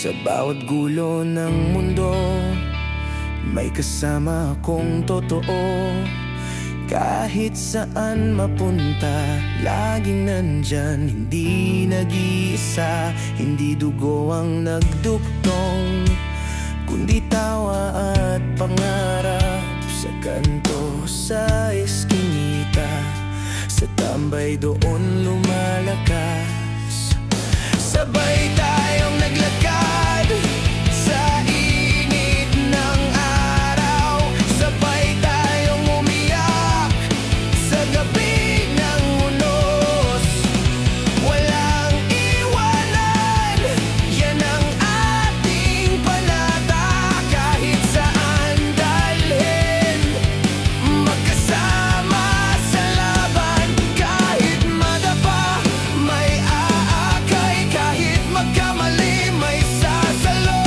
Sa bawat gulo ng mundo, may kasama akong totoo. Kahit saan mapunta, laging nandyan, hindi nag-iisa. Hindi dugo ang nagduktong, kundi tawa at pangarap. Sa kanto, sa eskinita, sa tambay doon lumalakas. Sabay tayong naglakad sa init ng araw. Sabay tayong umiyak sa gabi ng unos. Walang iwanan, yan ang ating panata. Kahit saan dalhin, magkasama sa laban. Kahit madapa, may aakay. Kahit magkamali, may sasalo.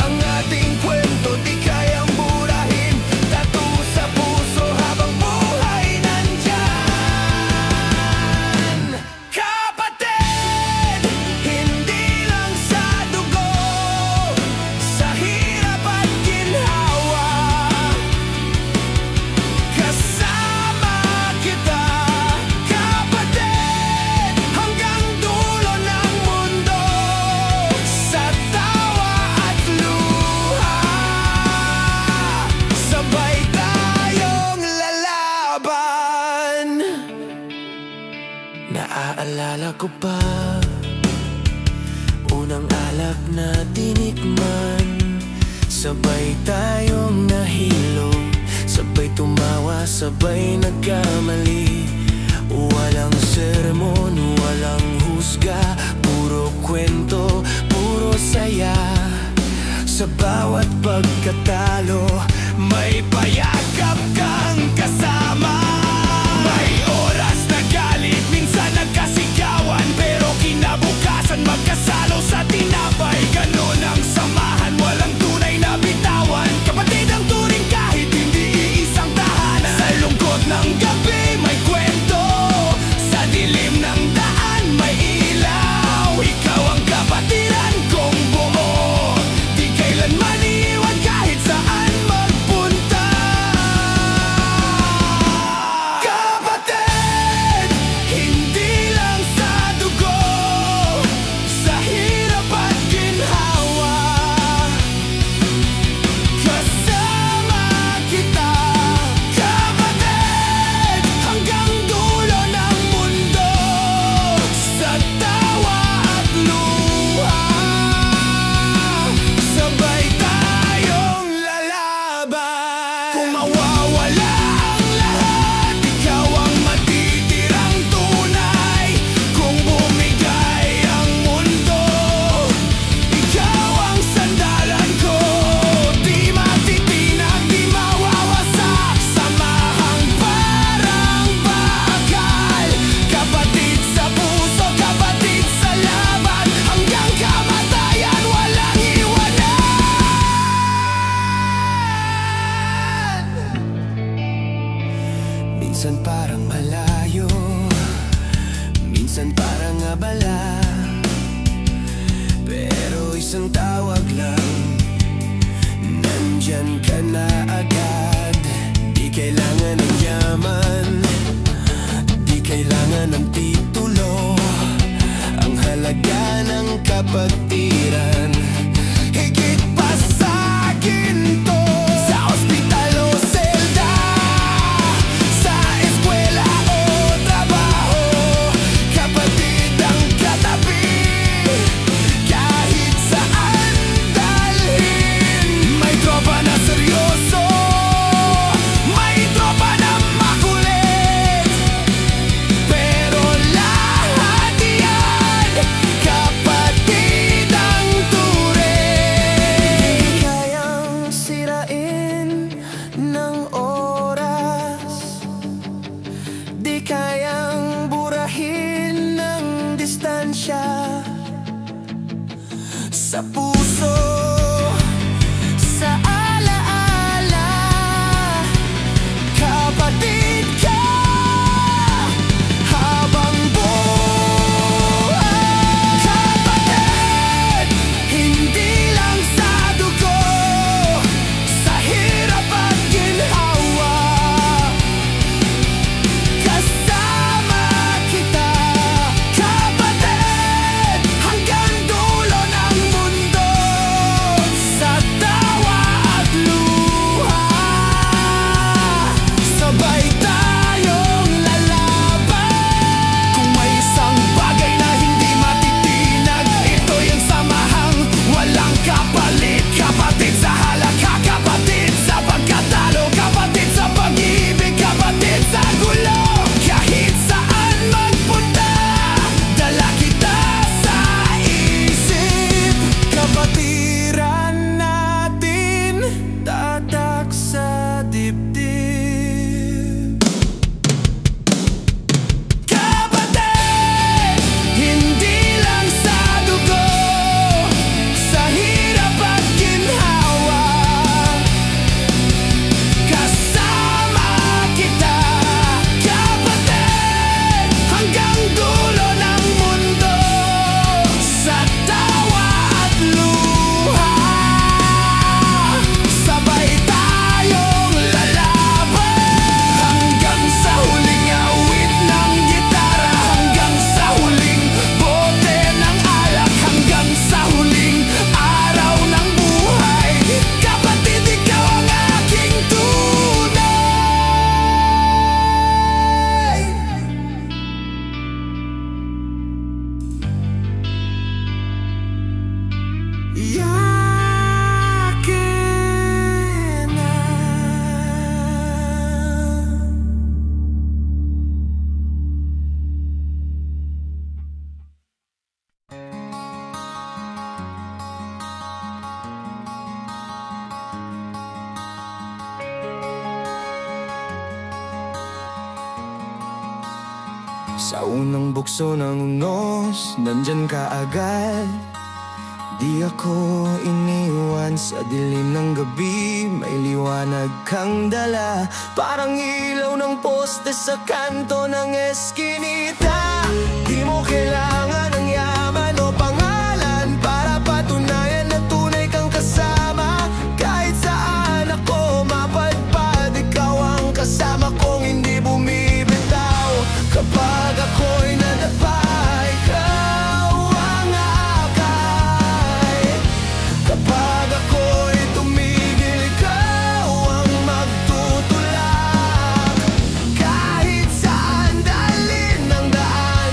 Ang ating kwento di kayang burahin. Tattoo sa puso habang buhay nandyan. Kapatid, hindi lang sa dugo, sa hirap at ginhawa. Kasama kita, kapatid, hanggang dulo ng mundo. Sa tawa at luha, sabay tayong lalaban. Naaalala ko pa unang alak na tinikman. Sabay tayong nahilo, sabay tumawa, sabay nagkamali. Walang sermon, walang husga, puro kwento, puro saya. Sa bawat pagkatalo, may payakap kang kasama. May oras na galit, minsan nagkasigawan, pero kinabukasan magkasalo sa tinapay. Ganon ang samahan, walang tunay na bitawan. Kapatid ang turing kahit hindi iisang tahanan. Sa lungkot ng gabi may kwento, sa dilim ng daan may ilaw. Ikaw ang kapatiran kong buo, di kailanman iiwan kahit saan magpunta. Kapatid, hindi lang sa dugo, sa hirap at ginhawa. Kasama kita, kapatid, hanggang dulo ng mundo. Sa tawa at luha, sabay tayong lalaban. Kung mawawala ang lahat, ikaw ang matitirang tunay. Kung bumigay ang mundo, ikaw ang sandalan ko. Di matitinag, di mawawasak, samahang parang bakal. Kapatid sa puso, kapatid sa laban, hanggang kamatayan walang iwanan. Minsan parang malayo, minsan parang abala, pero isang tawag lang, nandyan ka na agad. Di kailangan ng yaman, di kailangan ng titulo. Ang halaga ng kapatiran, higit pa sa ginto. Sa ospital o selda, sa eskwela o trabaho, kapatid ang katabi. Kahit saan dalhin, may tropa na seryoso, may tropa na makulit. Pero lahat yan, kapatid ang turing. Di kayang sirain ng oras, di kayang burahin ng distansya. Sa puso, sa alaala, kapatid ka habang buhay. Kapatid, hindi Sa unang bukso ng unos, nandyan ka agad. Di ako iniwan sa dilim ng gabi. May liwanag kang dala, parang ilaw ng poste sa kanto ng eskinita. Di mo kailangan ng yaman o pangalan para patunayan na tunay kang kasama. Kahit saan ako mapadpad, ikaw ang kasama kong hindi bumibitaw. Kapag ako'y nadapa, ikaw ang akay. Kapag ako'y tumigil, ikaw ang magtutulak. Kahit saan dalhin ng daan,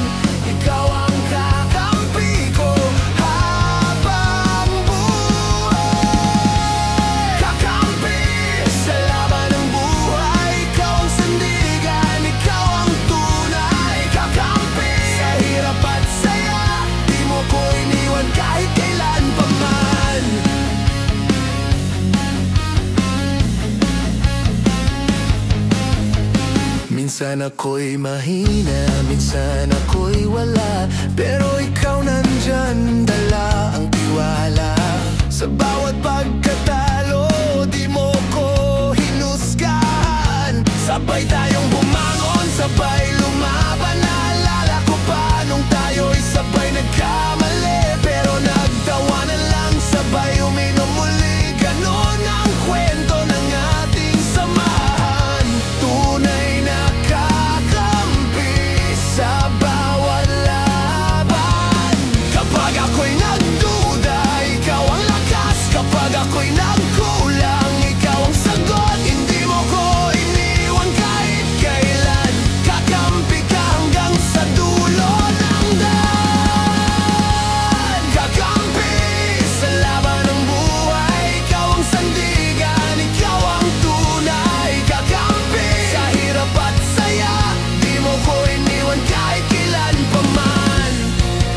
ikaw ang kakampi ko habang buhay. Kakampi sa laban ng buhay, ikaw ang sandigan, ikaw ang tunay. Kakampi sa hirap at saya, di mo ko iniwan kahit kailan pa man. Minsan ako'y mahina, minsan ako'y wala, pero ikaw nandyan, dala ang tiwala. Sa bawat pagkatalo, di mo ko hinusgahan. Sabay tayong bumangon, sabay lumaban. Naalala ko pa nung tayo'y sabay nagkamali, pero nagtawanan lang, sabay uminom muli. Ganon ang kwento ng ating samahan. Tunay na kakampi sa bawat laban. Kapag ako'y nagduda, ikaw ang lakas. Kapag ako'y nagkulang, ikaw ang sagot. Hindi mo ko iniwan kahit kailan. Kakampi ka hanggang sa dulo ng daan. Kakampi sa laban ng buhay, ikaw ang sandigan, ikaw ang tunay. Kakampi sa hirap at saya, di mo ko iniwan kahit kailan pa man.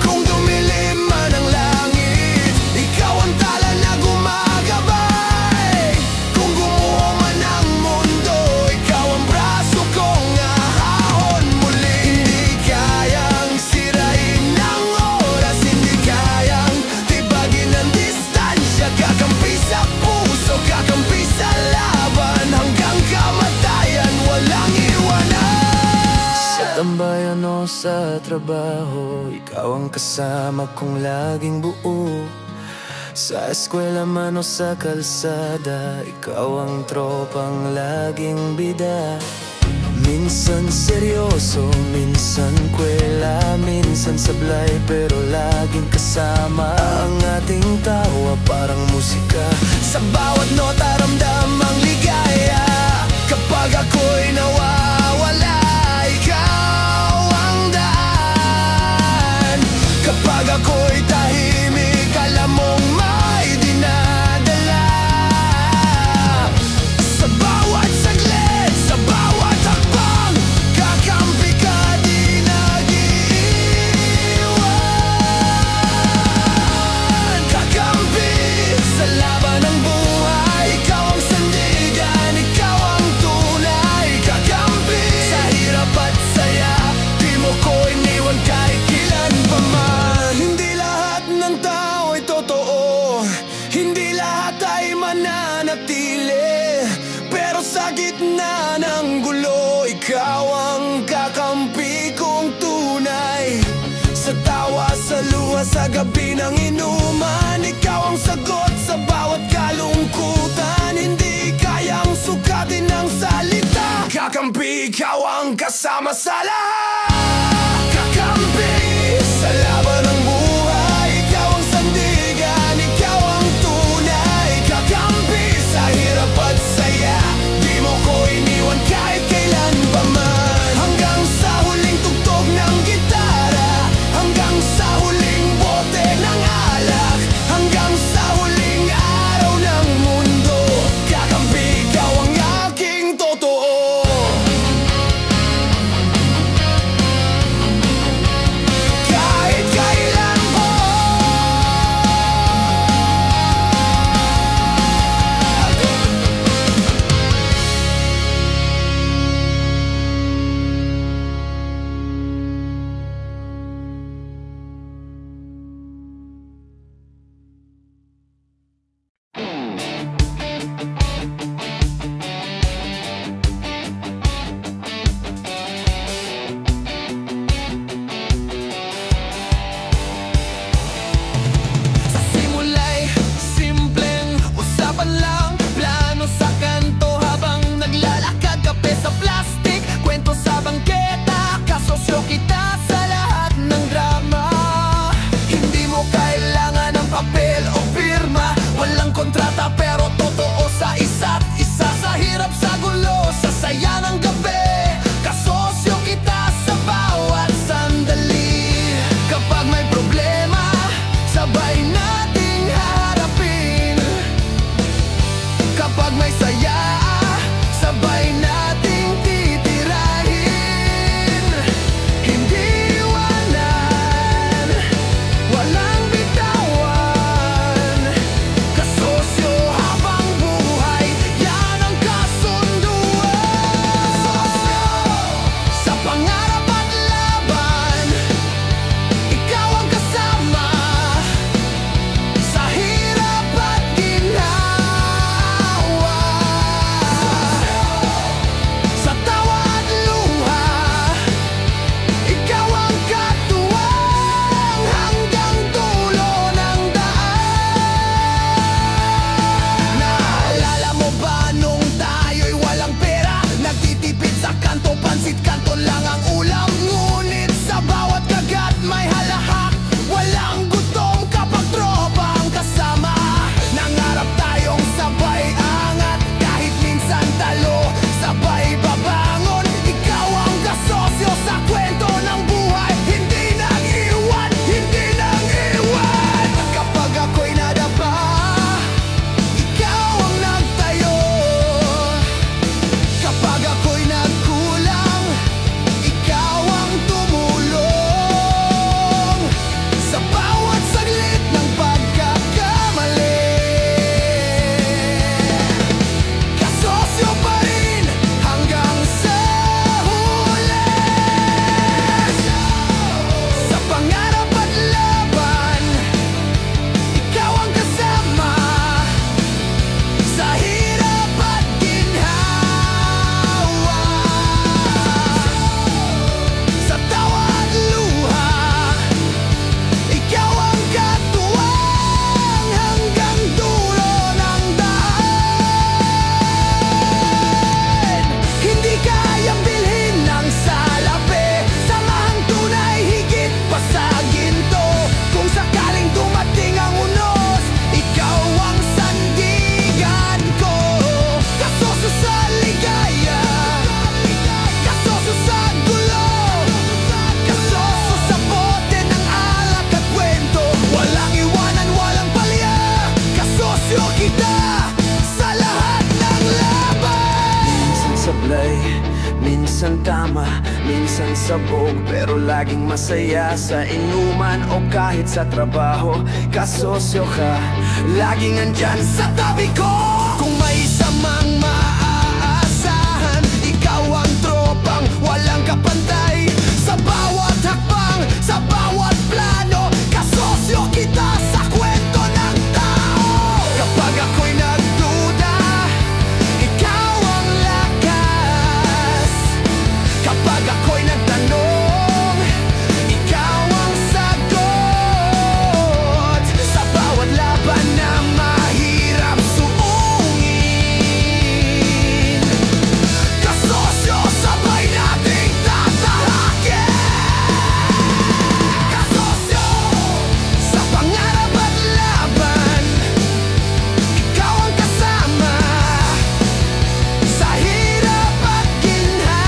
Kung dumilim man ang langit, ikaw ang tala na gumagabay. Kung gumuho man ang mundo, ikaw ang braso kong ahahon muli. Hindi kayang sirain ng oras, hindi kayang tibagin ng distansya. Kakampi sa puso, kakampi sa laban, hanggang kamatayan, walang iwanan. Sa tambayan o sa trabaho, ikaw ang kasama kong laging buo. Sa eskwela man o sa kalsada, ikaw ang tropang laging bida. Minsan seryoso, minsan kwela, minsan sablay, pero laging kasama. Ang ating tawa parang musika, sa bawat nota ramdam ang ligaya. Kapag ako'y nawawala, ikaw ang daan. Kapag ako'y tahimik, alam mong may dinadala. Sa bawat saglit, sa bawat hakbang, kakampi ka, di nag-iiwan. Kakampi sa laban ng buhay, ikaw ang sandigan, ikaw ang tunay. Kakampi sa hirap at saya, di mo ko iniwan kahit kailan pa man. Hindi lahat ng tao ay totoo, hindi lahat ay mananatili, pero sa gitna ng gulo, ikaw ang kakampi kong tunay. Sa tawa, sa luha, sa gabi ng inuman, ikaw ang sagot sa bawat kalungkutan. Hindi kayang sukatin ng salita. Kakampi, ikaw ang kasama sa lahat. Kakampi sa laban ng buhay, ikaw ang sandigan, ikaw ang tunay. Kakampi sa hirap at saya, di mo ko iniwan kahit kailan pa man. Hanggang sa huling tugtog ng gitara, hanggang sa huling bote ng alak, hanggang sa huling araw ng mundo, kakampi, ikaw ang aking totoo. sablay, minsan tama, minsan sabog, pero laging masaya sa inuman o kahit sa trabaho. Kasosyo ka, laging andyan sa tabi ko. Kung may isa mang maaasahan, ikaw ang tropang walang kapantay. Sa bawat hakbang, sa bawat plano, kasosyo kita sa kwento ng tao. Kapag ako'y nagduda, ikaw ang lakas. Kapag ako'y nagtanong, ikaw ang sagot. Sa bawat laban na mahirap suungin, kasosyo sabay nating tatahakin. Kasosyo sa pangarap at laban, ikaw ang kasama sa hirap at ginhawa.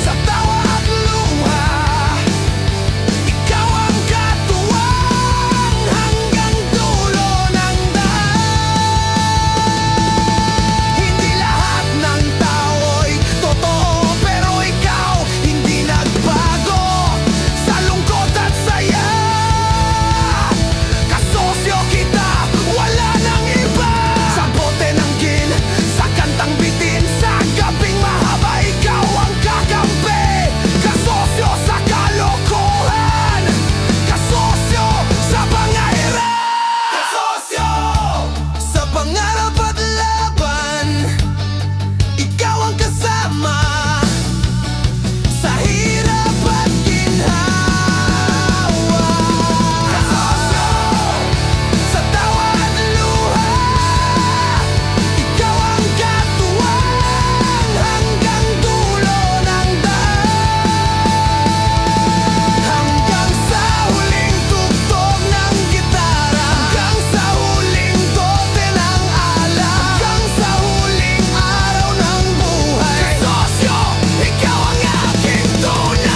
Sa tawa at luha, ikaw ang katuwang hanggang dulo ng daan. Hindi lahat ng tao'y totoo, pero ikaw hindi nagbago. Sa lungkot at saya, kasosyo kita, wala nang iba. Sa bote ng gin, sa kantang bitin, sa gabing mahaba, ikaw ang kakampi. Kasosyo sa kalokohan, kasosyo sa pangairan. Kasosyo sa pangarap at laban, ikaw ang kasama sa hirap at ginhawa. Kasosyo sa tawa at luha, ikaw ang katuwang hanggang dulo ng daan. Hanggang sa huling tugtog ng gitara, hanggang sa huling dote ng alak, hanggang sa huling araw ng buhay. Kasosyo, ikaw ang aking tunay.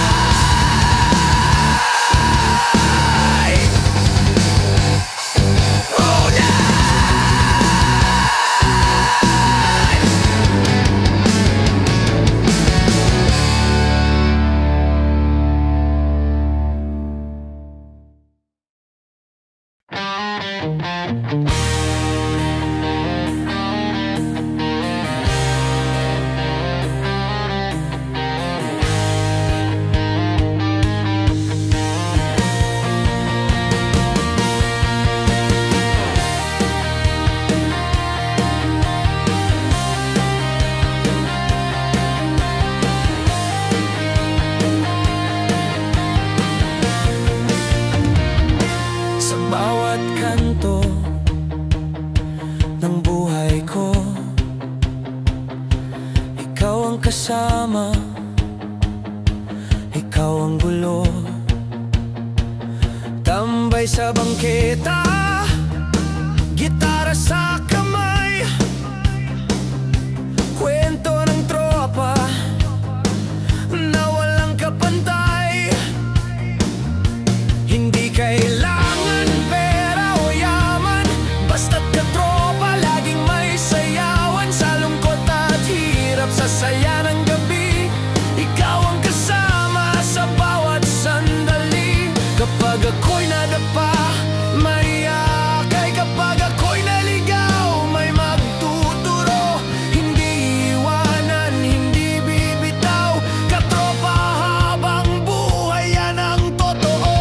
Sa bawat kanto ng buhay ko, ikaw ang kasama, ikaw ang gulo. Tambay sa bangketa, gitara sa kamay, kwento ng tropa na walang kapantay. Hindi kailangan pera o yaman, basta't katropa, laging may sayawan. Sa lungkot at hirap, sa saya ng gabi, ikaw ang kasama sa bawat sandali. Kapag ako'y nadapa, may akay. Kapag ako'y naligaw, may magtuturo. Hindi iwanan, hindi bibitaw, katropa habang buhay, yan ang totoo.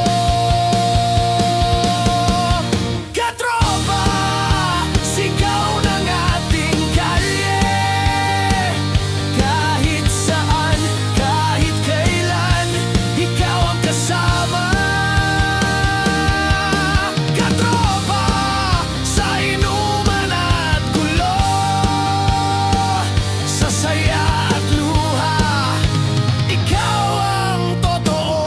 Katropa, sigaw ng ating kalye. Kahit saan, kahit kailan, ikaw ang kasama. Katropa, sa inuman at gulo, sa saya at luha, ikaw ang totoo.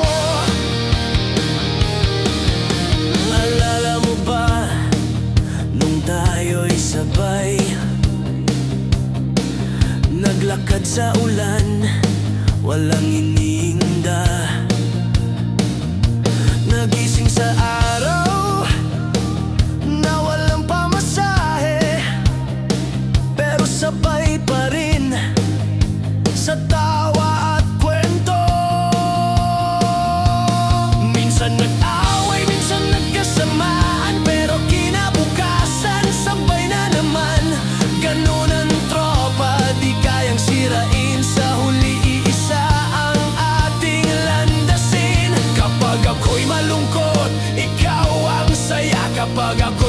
Alala mo ba nung tayo'y sabay naglakad sa ulan, walang ininda, nagising sa araw na walang pamasahe,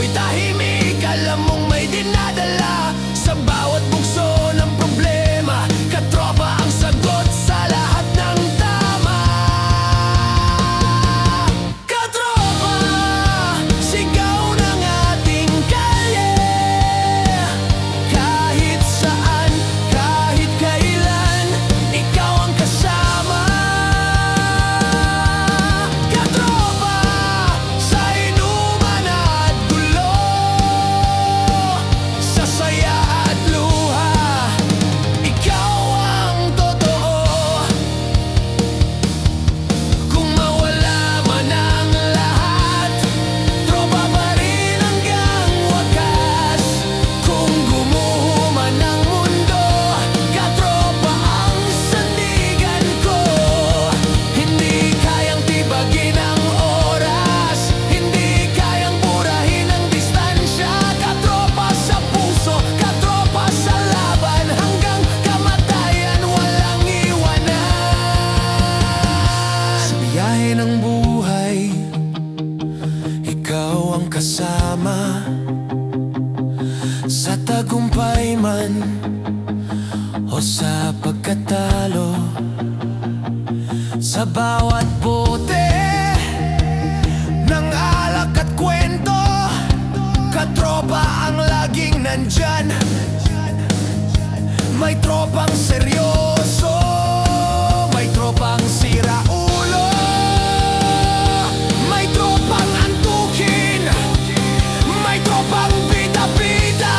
ako'y tahimik, alam mong may dinadala sa bawat bugso ng problema. Katropa ang sagot sa lahat ng tama. Katropa, sigaw ng ating kalye. Kahit saan, kahit kailan, ikaw ang kasama. Katropa, sa inuman at gulo, sa saya at luha, ikaw ang totoo. Kung mawala man ang lahat, tropa pa rin hanggang wakas. Kung gumuho man ang mundo, katropa ang sandigan ko. Hindi kayang tibagin ang oras, hindi kayang burahin ang distansya. Katropa sa puso, katropa sa laban, hanggang kamatayan walang iwanan. Sa biyahe ng buhay, ikaw ang kasama. Sa tagumpay man o sa pagkatalo, sa bawat bote ng alak at kwento, katropa ang laging nandyan. May tropang seryoso, may tropang siraulo, may tropang antukin, may tropang bida-bida.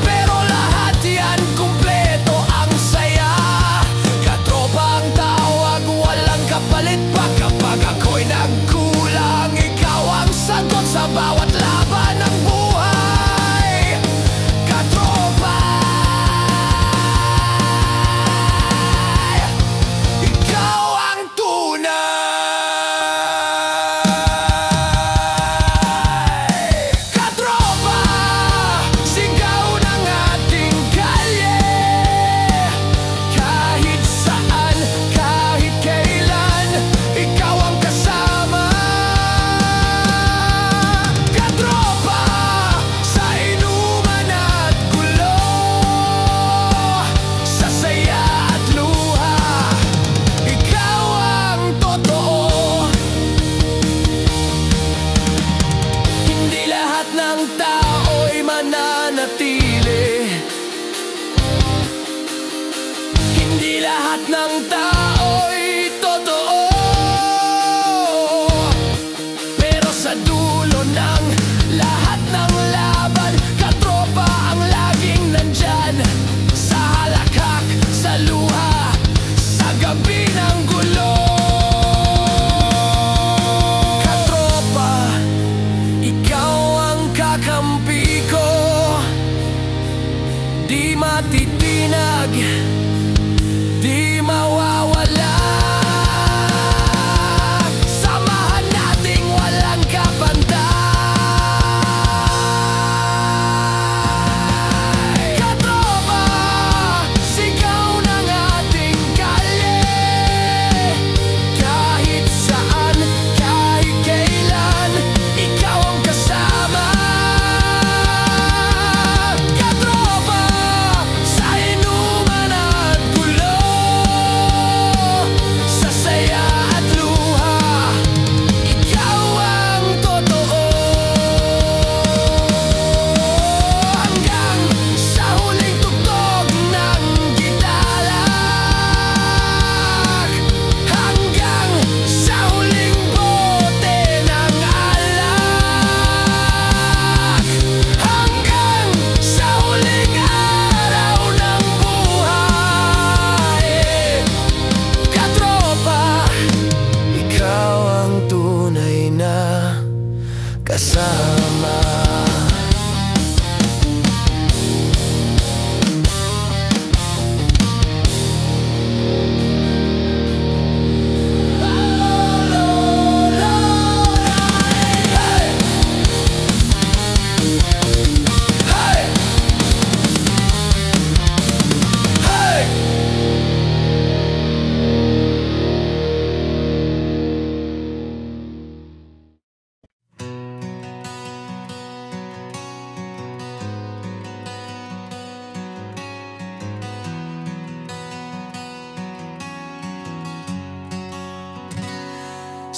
Pero lahat yan kumpleto ang saya. Katropa ang tawag, walang kapalit pa. Kapag ako'y nagkulang, ikaw ang sagot sa bawat laban ng buhay. Katropa, ikaw ang tunay. Katropa, sigaw ng ating kalye. Kahit saan, kahit kailan, ikaw ang kasama. Katropa, sa inuman at gulo, sa saya at luha, ikaw ang totoo. Hindi lahat ng tao'y mananatili, hindi lahat ng tao'y totoo. Pero sa dulo ng lahat ng laban, katropa ang laging nandyan. Sa halakhak, sa luha, sa gabi ng gulo. Katropa, ikaw ang kakampi ko. Di matitinag, di mawawala. Samahan nating walang kapantay. Katropa, sigaw ng ating kalye. Kahit saan, kahit kailan, ikaw ang kasama. Katropa, sa inuman at gulo, sa saya at luha, ikaw ang totoo. Hanggang sa huling tugtog ng gitalak, hanggang sa huling bote ng alak, hanggang sa huling araw ng buhay. Katropa, ikaw ang tunay na kasama.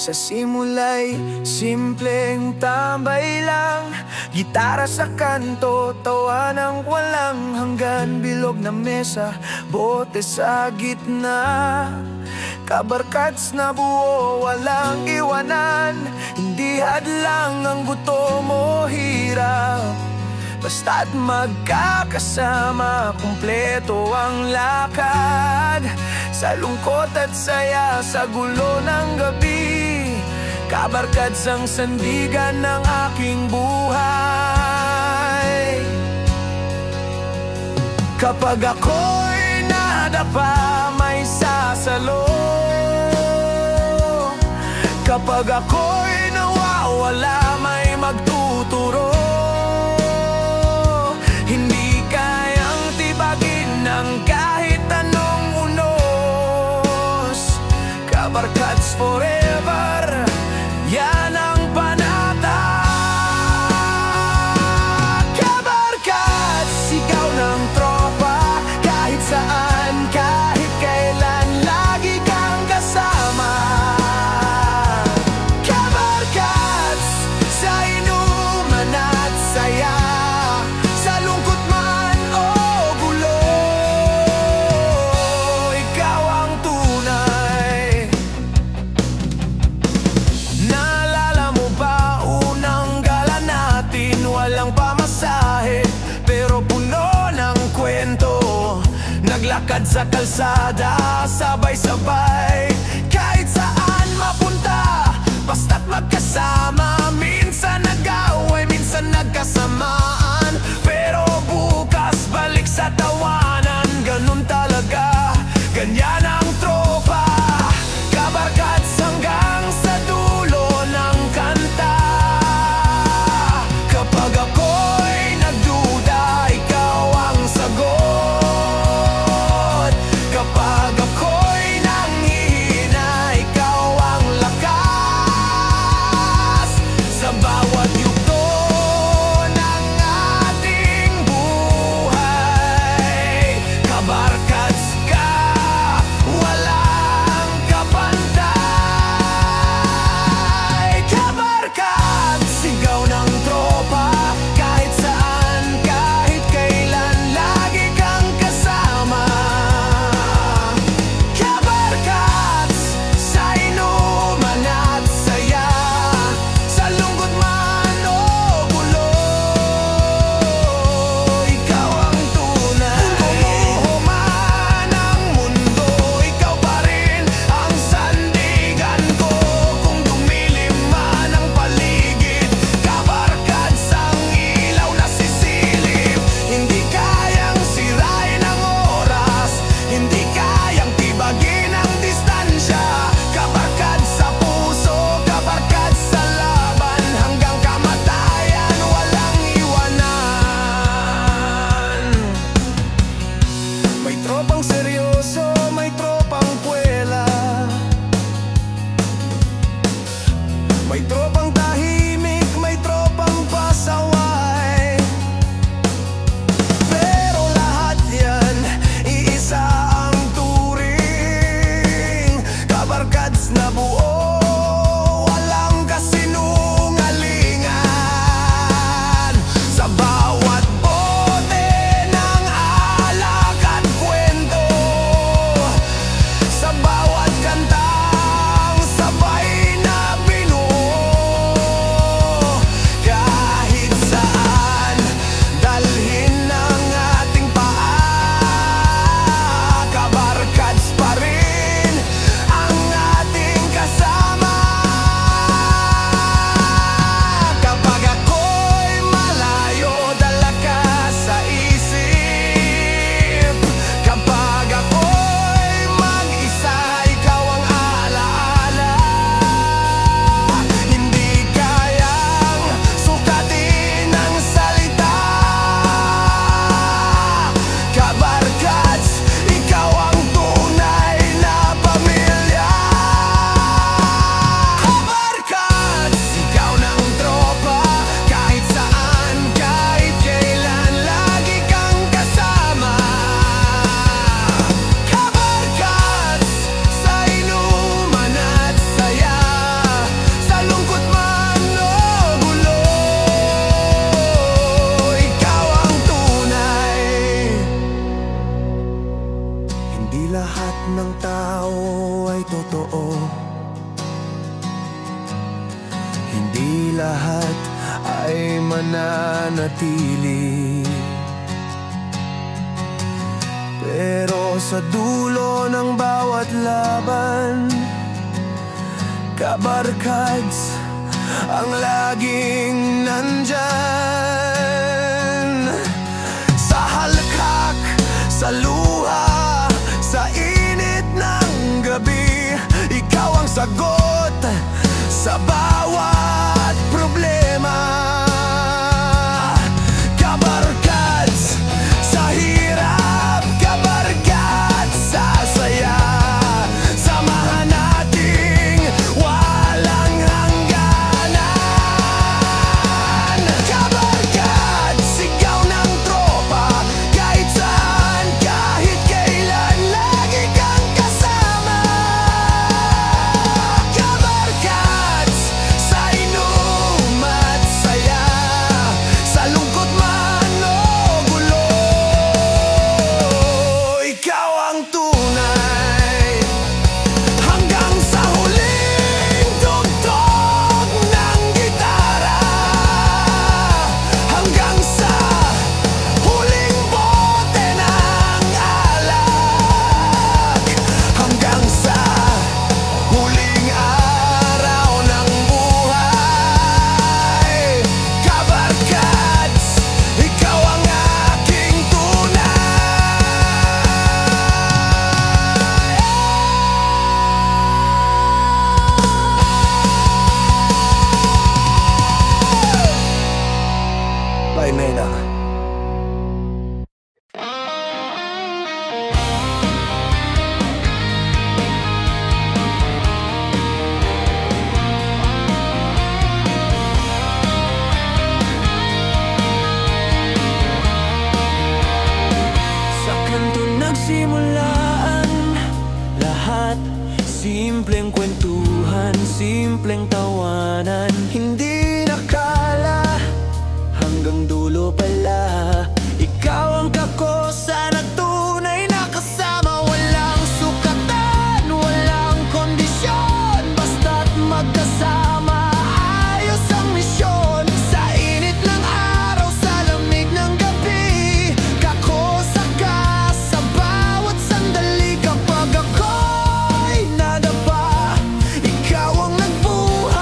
Sa simula'y simpleng tambay lang, gitara sa kanto, tawa ng walang hanggan. Bilog na mesa, bote sa gitna, kabarkats na buo, walang iwanan. Hindi hadlang ang gutom o hirap, basta't magkakasama, kumpleto ang lakad. Sa lungkot at saya, sa gulo ng gabi, kabarkads ang sandigan ng aking buhay. Kapag ako'y nadapa, may sasalo. Kapag ako'y nawawala, may magtuturo. Hindi kayang tibagin ng kahit anong unos. Kabarkads forever, yan ang panata. Kabarkads, sigaw ng tropa, kahit saan, kahit kailan, lagi kang kasama. Kabarkads, sa inuman at saya, sa lungkot man o gulo, ikaw ang tunay. Naalala mo ba unang gala natin? Walang pamasahe, pero puno ng kwento. Naglakad sa kalsada, sabay-sabay, kahit saan mapunta, basta't magkasama. Minsan nag-away, minsan nagkasamaan, pero bukas balik sa tawanan. Ganun talaga, ganyan ang tropa. Kabarkads hanggang sa dulo ng kanta. Kapag ako'y nagduda, ikaw ang sagot. Kapag ako'y nanghihina, ikaw ang lakas. Sa bawat mananatili. Pero sa dulo ng bawat laban, kabarkads ang laging nandyan. Sa halakak, sa luha, sa init ng gabi, ikaw ang sagot sa bawat problema. Kabarkads sa hirap, kabarkads sa saya, samahan nating walang hangganan. Kabarkads, sigaw ng tropa, kahit saan, kahit kailan, lagi kang kasama. Kabarkads sa inom at saya, sa lungkot man o gulo, ikaw ang tunay. Hanggang sa huling tugtog ng gitara, hanggang sa huling bote ng alak, hanggang sa huling araw ng buhay. Kabarkads, ikaw ang aking tunay. Bye, Mena. Sa kanto nagsimulaan lahat, simpleng kwentuhan, simpleng tawanan. Hindi nakala hanggang dulo pala, ikaw ang kakosa na tunay na kasama. Walang sukatan, walang kondisyon, basta't magkasama, ayos ang misyon. Sa init ng araw, sa lamig ng gabi, kakosa ka sa bawat sandali. Kapag ako'y nadapa, ikaw ang nagbuhay.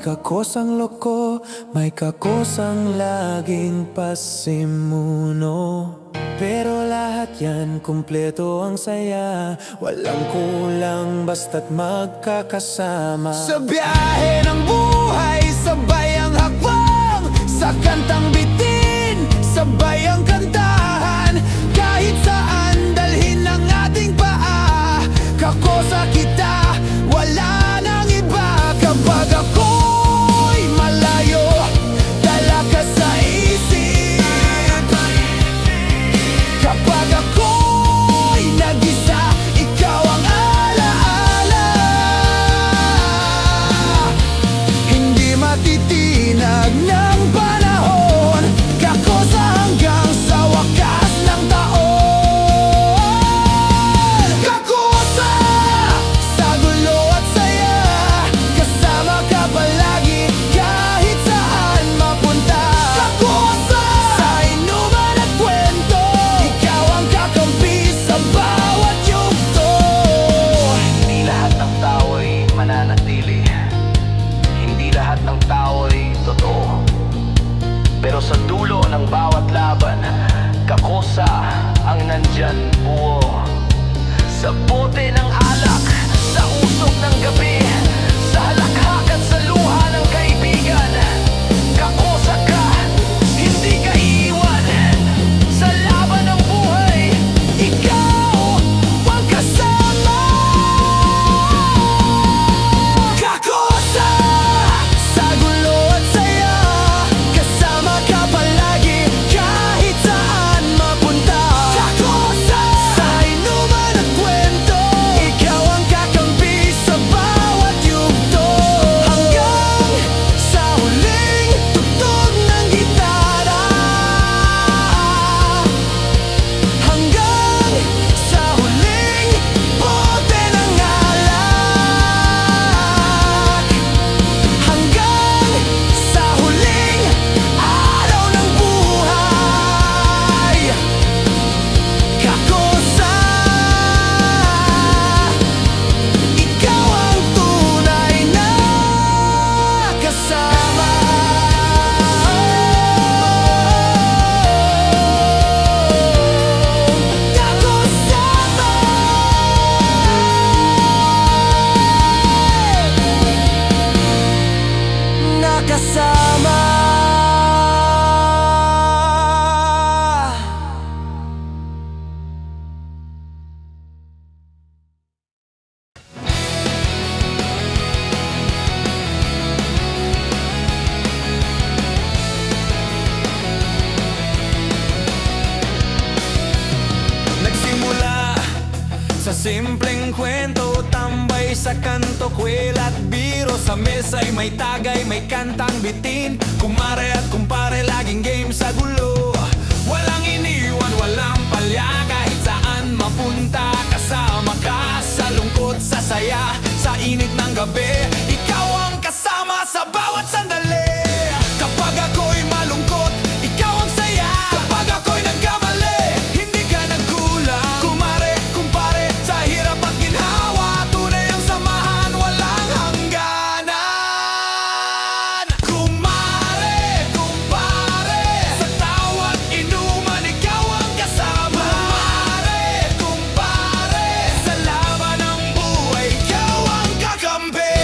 kakosang loko, may kakosang laging pasimuno. Pero lahat yan, kumpleto ang saya, walang kulang basta't magkakasama. Sa biyahe ng buhay, sabay ang hakbang, sa kantang bitin, sabay ang kantahan. Kahit saan dalhin ang ating paa, kakosa kita, wala nang iba. Kapag ako'y malayo, dala ka sa isip. Kapag ako'y nag-isa, ikaw ang alaala. Hindi matitinag ng panahon, kakosa hanggang sa wakas ng taon. Kakosa sa gulo at saya, kasama ka palagi kahit saan mapunta. Kakosa sa inuman at kwento, ikaw ang kakampi sa bawat yugto. Hindi lahat ng tao ay mananatili, hindi lahat ng tao ay totoo. Pero sa dulo ng bawat laban, kakosa ang nandyan buo. Sa bote ng alak, sa usok ng gabi, sa halakhak at sa luha ng kaibigan, kakosa ka, hindi ka iiwan. Sa laban ng buhay, ikaw ang kasama. Kakosa sa gulo at saya, kasama ka palagi kahit saan mapunta. Kakosa sa inuman at kwento, ikaw ang kakampi sa bawat yugto. Hanggang sa huling tugtog ng gitara, hanggang sa huling bote ng alak, hanggang sa huling araw ng buhay. Kakosa, ikaw ang tunay na kasama. Nakasama. Nagsimula sa simpleng kwento, tambay sa kanto, kwela at biro. Sa mesa'y may tagay, may kantang bitin, kumare at kumpare, laging game sa gulo. Walang iniwan, walang palya, kahit saan mapunta. Kasama ka sa lungkot, sa saya, sa init ng gabi, ikaw ang kasama sa bawat sandali. Kapag ako'y malungkot, ikaw ang saya. Kapag ako'y nagkamali, hindi ka nagkulang. Kumare, kumpare, sa hirap at ginhawa, tunay ang samahan, walang hangganan. Kumare, kumpare, sa tawat inuman, ikaw ang kasama. Kumare, kumpare, sa laban ng buhay, ikaw ang kakampi.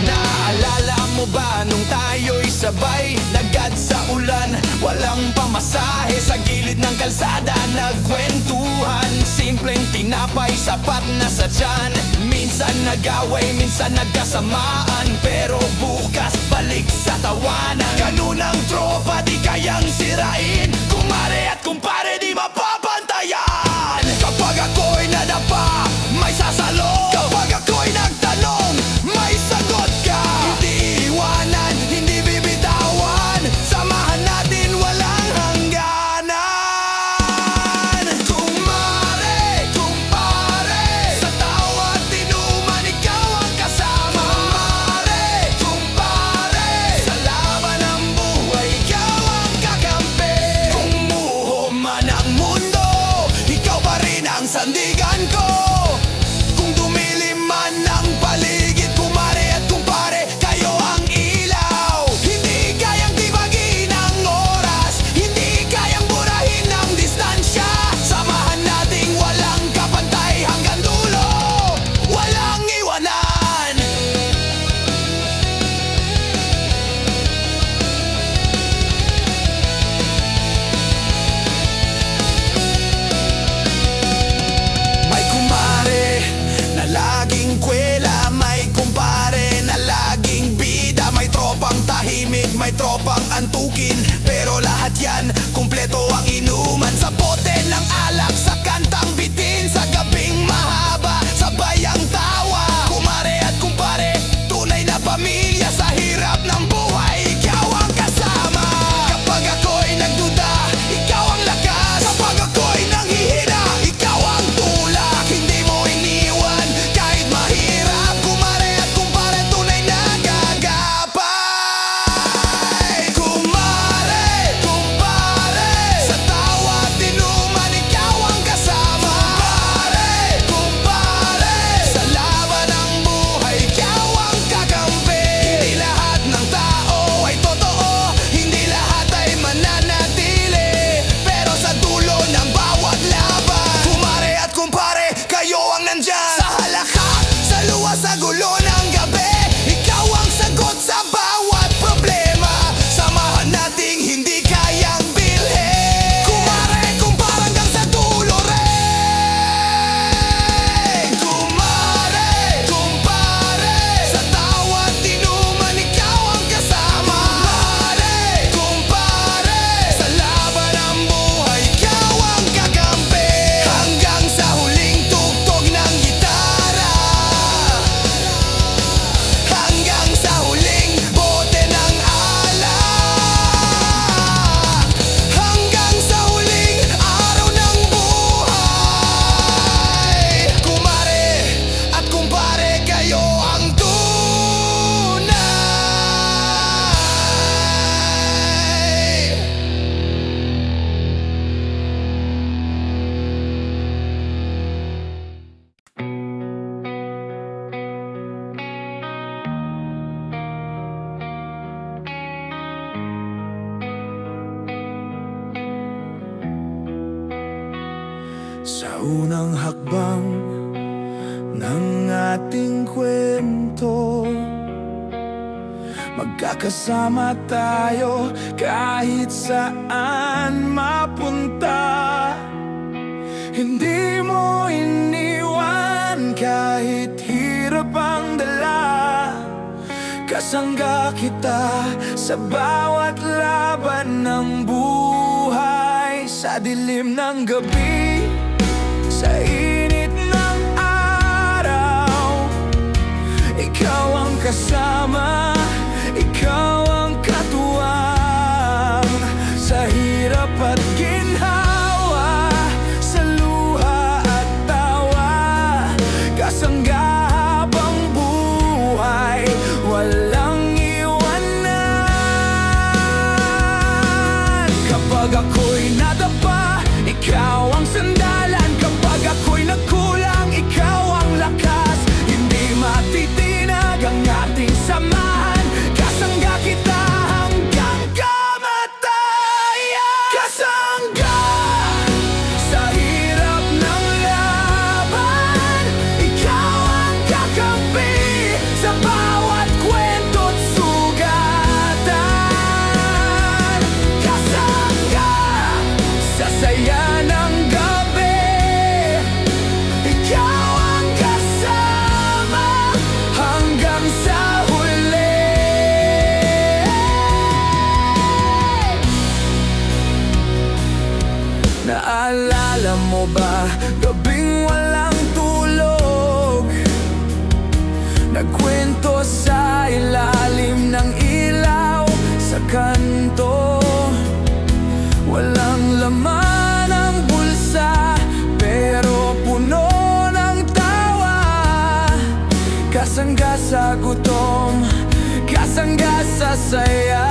Naalala mo ba nung tayo'y sabay nagad sa ulan? Walang pamasahe, sa gilid ng kalsada nagkwentuhan. Simpleng tinapay, sapat na sa tiyan. Minsan nag-away, minsan nagkasamaan, pero bukas balik sa tawanan. Ganun ang tropa, di kayang sirain. Kumare at kumpare, di mapapantayan. Kapag ako'y nadapa, may sasalo. Kapag ako'y nagtanong, may sagot ka. Hindi iwanan, hindi bibitawan, samahan natin, walang hangganan. Kumare, kumpare, sa tawat inuman, ikaw ang kasama. Kumare, kumpare, sa laban ng buhay, ikaw tropang antukin, pero lahat yan kumpleto ang inuman. Sa bote ng alak, sa kantang bitin, sa gabing mahaba, sabay ang tawa. Kumare at kumpare, tunay na pamilya. Sa hirap ng buhay, ikaw ang kasama. Kapag ako'y nagduda, ikaw ang lakas. Kapag ako'y nanghihina, ikaw ang tulak. Hindi mo iniwan kahit mahirap. Kumare at kumpare, tunay na gagapay. Kumare, kumpare, sa tawa at inuman, ikaw ang kasama. Kumare, kumpare, sa laban ng buhay, ikaw ang kakampi. Hindi lahat ng tao ay totoo, hindi lahat ay mananatili, pero sa dulo ng bawat laban, kumare at kumpare, kayo ang nandyan. Sa halakak, sa luwa, sa gulo ng gabi, ikaw ang sagot sa bawat problema. Samahan nating hindi kayang bilhin. Kumare, kumpare, hanggang sa dulo rin. Kumare, kumpare, sa tawa at inuman, ikaw ang kasama. Kumare, kumpare, sa laban ng buhay, ikaw ang kakampi. Hanggang sa huling tugtog ng gitara, hanggang sa huling bote ng alak, hanggang sa huling araw ng buhay. Kumare at kumpare, kayo ang tunay. Sa unang hakbang ng ating kwento, magkakasama tayo kahit saan mapunta. Hindi mo iniwan kahit hirap ang dala. Kasangga kita sa bawat laban ng buhay. Sa dilim ng gabi, sa init ng araw, ikaw ang kasama, ikaw ang katuwang. Sa hirap at ginhawa, sa luha at tawa, kasangga habang buhay, walang iwanan. Kapag ako'y nadapa, ikaw ang sandalan. Kapag ako'y nagkulang, ikaw ang lakas. Hindi matitinag ang ating samahan. Kasangga kita hanggang kamatayan. Kasangga sa hirap ng laban, ikaw ang kakampi sa bawat kwento't sugatan. Kasangga sa saya ng gabi, ikaw ang kasama hanggang sa huli. Naalala mo ba, gabing walang tulog, nagkwento sa ilalim ng ilaw sa kanto. Walang laman ang bulsa, pero puno ng tawa. Kasangga sa gutom, kasangga sa saya.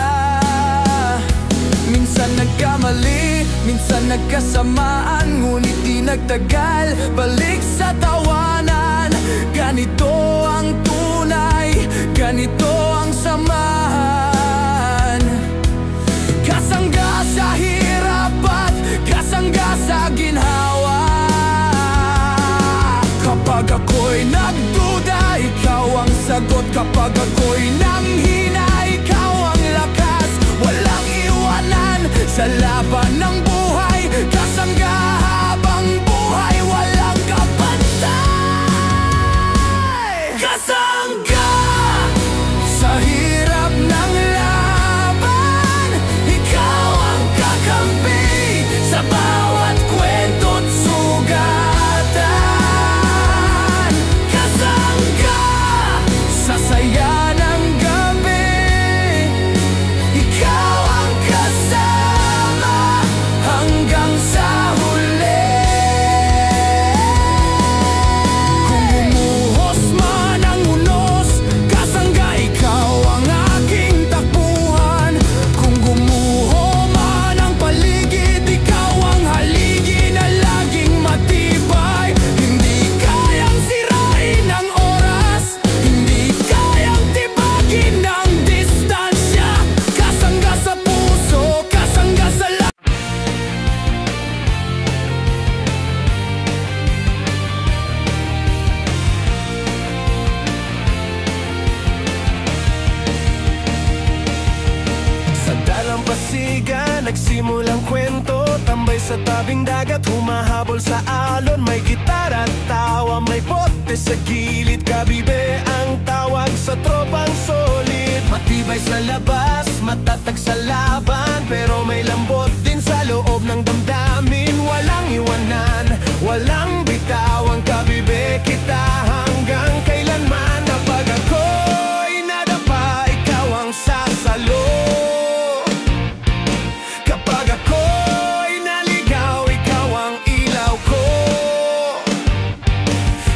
Minsan nagkamali, minsan nagkasamaan, ngunit di nagtagal, balik sa tawanan. Ganito ang tunay, ganito ang samahan. Kasangga sa hirap at kasangga sa ginhawa. Kapag ako'y nagduda, ikaw ang sagot. Kapag ako'y nanghina, ikaw ang lakas. Walang iwanan sa laban ng buhay. Kasangga habang buhay, walang kapantay. Kasangga sa hirap ng laban, nagsimulang kwento, tambay sa tabing dagat, humahabol sa alon. May gitara at tawa, may bote sa gilid. Kabibe ang tawag sa tropang solid. Matibay sa labas, matatag sa laban, pero may lambot din sa loob ng damdamin. Walang iwanan, walang bitaw, ang kabibe kita hanggang kailanman. Kapag ako'y nadapa, ikaw ang sasalo. Kapag ako'y naligaw, ikaw ang ilaw ko.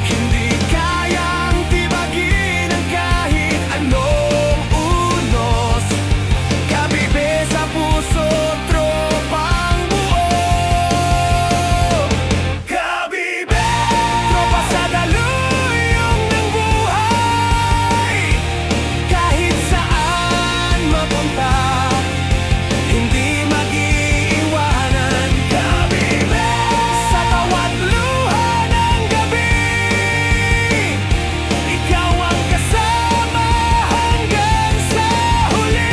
Hindi kayang tibagin ang kahit anong unos. Kabibe sa puso, tropang buo. Kabibe, tropa sa daluyong ng buhay. Kahit saan mapunta, hindi mag-iiwanan. Kabibe, sa tawat luha ng gabi, ikaw ang kasama hanggang sa huli.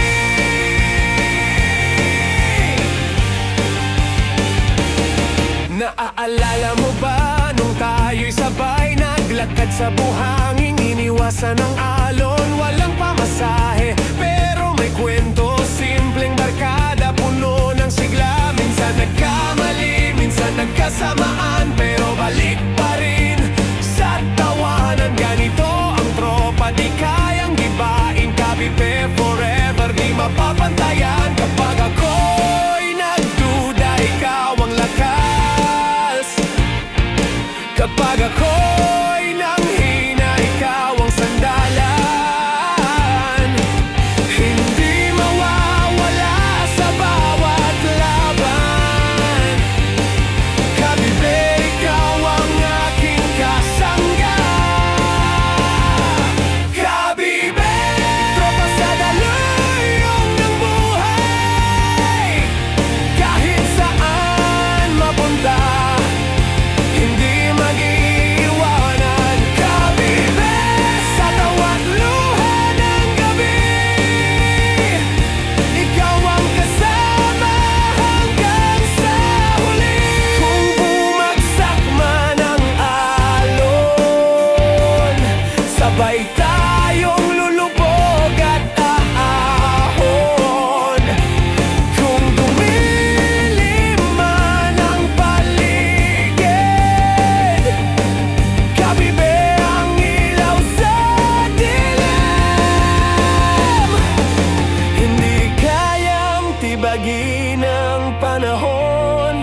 Naaalala mo ba nung tayo'y sabay naglakad sa buhangin, iniwasan ng alon, walang pamasahe, pero may kwento, simpleng barkada, puno ng sigla. Minsan nagkamali, minsan nagkasamaan, pero balik pa rin sa tawanan. Ganito ang tropa, di kayang gibain. Kabibe forever, di mapapantayan. Kapag ako'y nagduda, ikaw ang lakas. Kapag ako'y nanghina, ikaw ang sandalan. Hindi mawawala sa bawat laban. Kabibe, ikaw ang aking kasangga. Kabibe, tropa sa daluyong ng buhay. Kahit saan mapunta, hindi mag-iiwanan. Kabibe, sa tawat luha ng gabi, ikaw ang kasama hanggang sa huli. Kung bumagsak man ang alon, sabay tayong lulubog at aahon. Kung dumilim man ang paligid, kabibe ang ilaw sa dilim. Hindi kayang tibagin ang panahon,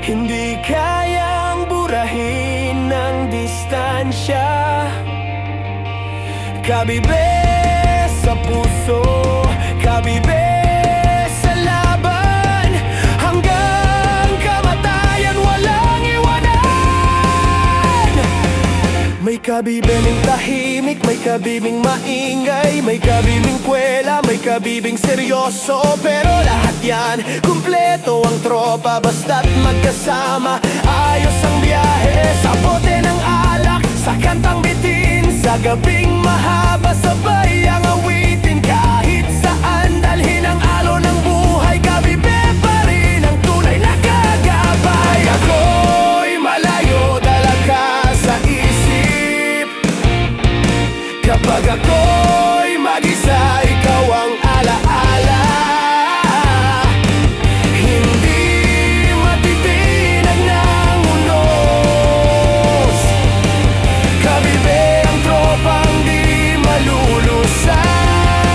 hindi kayang burahin ng distansya. Kabibe sa puso, kabibe sa laban, hanggang kamatayan walang iwanan. May kabibing tahimik, may kabibing maingay, may kabibing kwela, may kabibing seryoso, pero lahat yan kumpleto ang tropa, basta't magkasama. Ayos ang biyahe sa bote ng alak, sa kantang bitin, sa gabing mahaba, sabay ang awitin. Kahit saan dalhin ang alon ng buhay, kabibe pa rin ang tunay na kagabay. Ako'y malayo, dala ka sa isip. Kapag ako'y mag-isa, ikaw ang alaala. Hindi matitinag ng unos. Kabibe ang tropang di malulusan.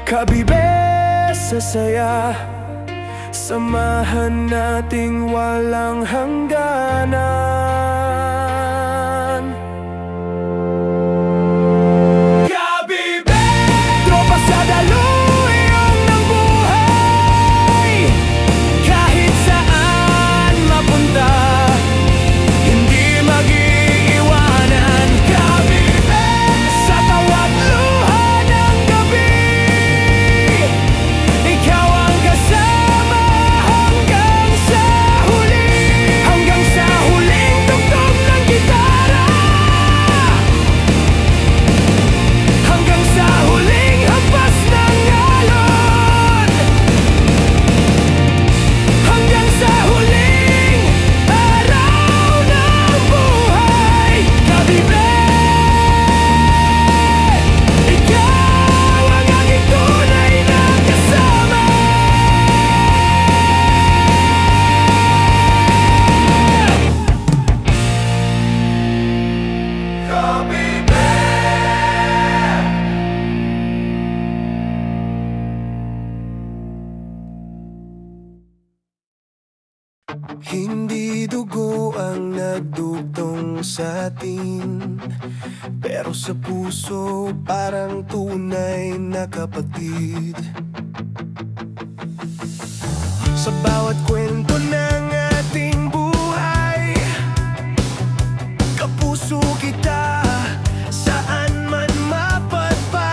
Kabibe sa saya, samahan nating walang hangganan. Kabibe! Tropa sa daluyong ng buhay, kahit saan mapunta, hindi mag-iiwanan. Kabibe! Sa tawag luha ng gabi, ikaw ang kasama hanggang sa huli. Hanggang sa huling tugtog ng gitara, hanggang sa huling hampas ng alon, hanggang sa huling araw ng buhay. Kabibe, ikaw ang aking tunay na kasama. Kabibe! Hindi dugo ang nagdugtong sa atin, pero sa puso parang tunay na kapatid. Sa bawat kwento ng ating buhay, kapuso kita, saan man mapadpad.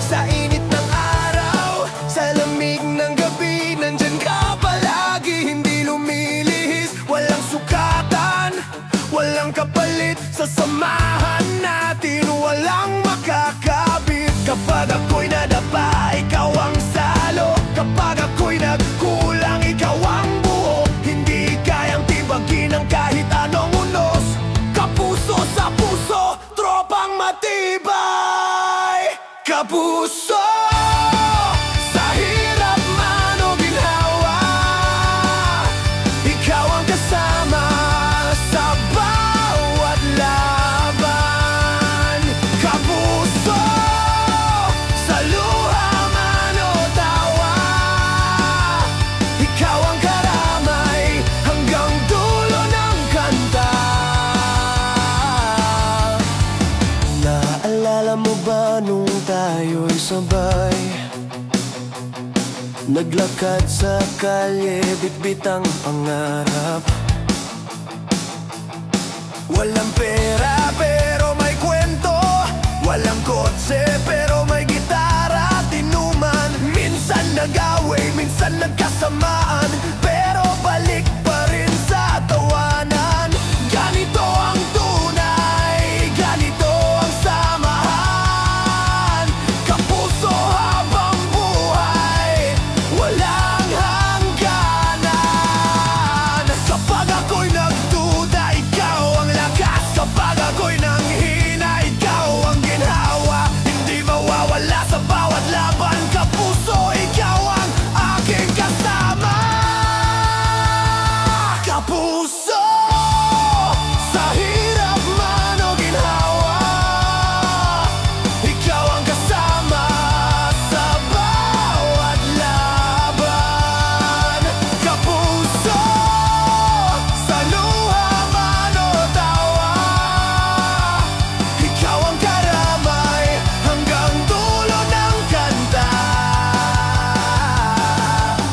Sa init ng araw, sa lamig ng gabi, nandyan ka palagi, hindi lumilihis. Walang sukatan, walang kapalit, sa samahan natin walang makakabit. Kapag ako'y nadapa, ikaw ang salo. Kapag ako'y nagkulang, ikaw ang buo. Hindi kayang tibagin ang kahit anong unos. Kapuso sa puso, tropang matibay. Kapuso, sa hirap man o ginhawa, ikaw ang kasama sa bawat laban. Kapuso, sa luha man o tawa, ikaw ang karamay hanggang dulo ng kanta. Naalala mo ba nung tayo'y sabay naglakad sa kalye, bitbit ang pangarap? Walang pera pero may kwento, walang kotse pero may gitara at inuman. Minsan nag-away, minsan nagkasamaan, pero balik pa rin sa tawanan. Ganito ang tunay, ganito ang samahan. Kapuso habang buhay, walang hangganan. Kapag ako'y nagduda, ikaw ang lakas. Kapag ako'y nanghina, ikaw ang ginhawa. Hindi mawawala sa bawat laban. Kapuso, ikaw ang aking kasama. Kapuso, sa hirap man o ginhawa, ikaw ang kasama sa bawat laban. Kapuso, sa luha man o tawa, ikaw ang karamay hanggang dulo ng kanta.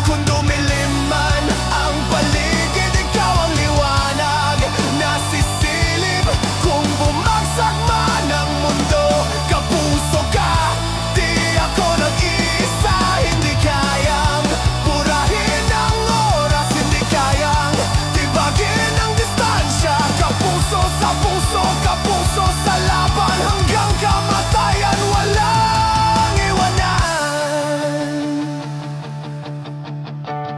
Kung dumilim man ang paligid, ikaw ang liwanag na sisilip. Kung bumagsak man ang mundo, kapuso ka, di ako nag-iisa. Hindi kayang purahin ang oras, hindi kayang tibagin ang distansya. Kapuso sa puso, kapuso sa laban, hanggang kamatayan walang iwanan.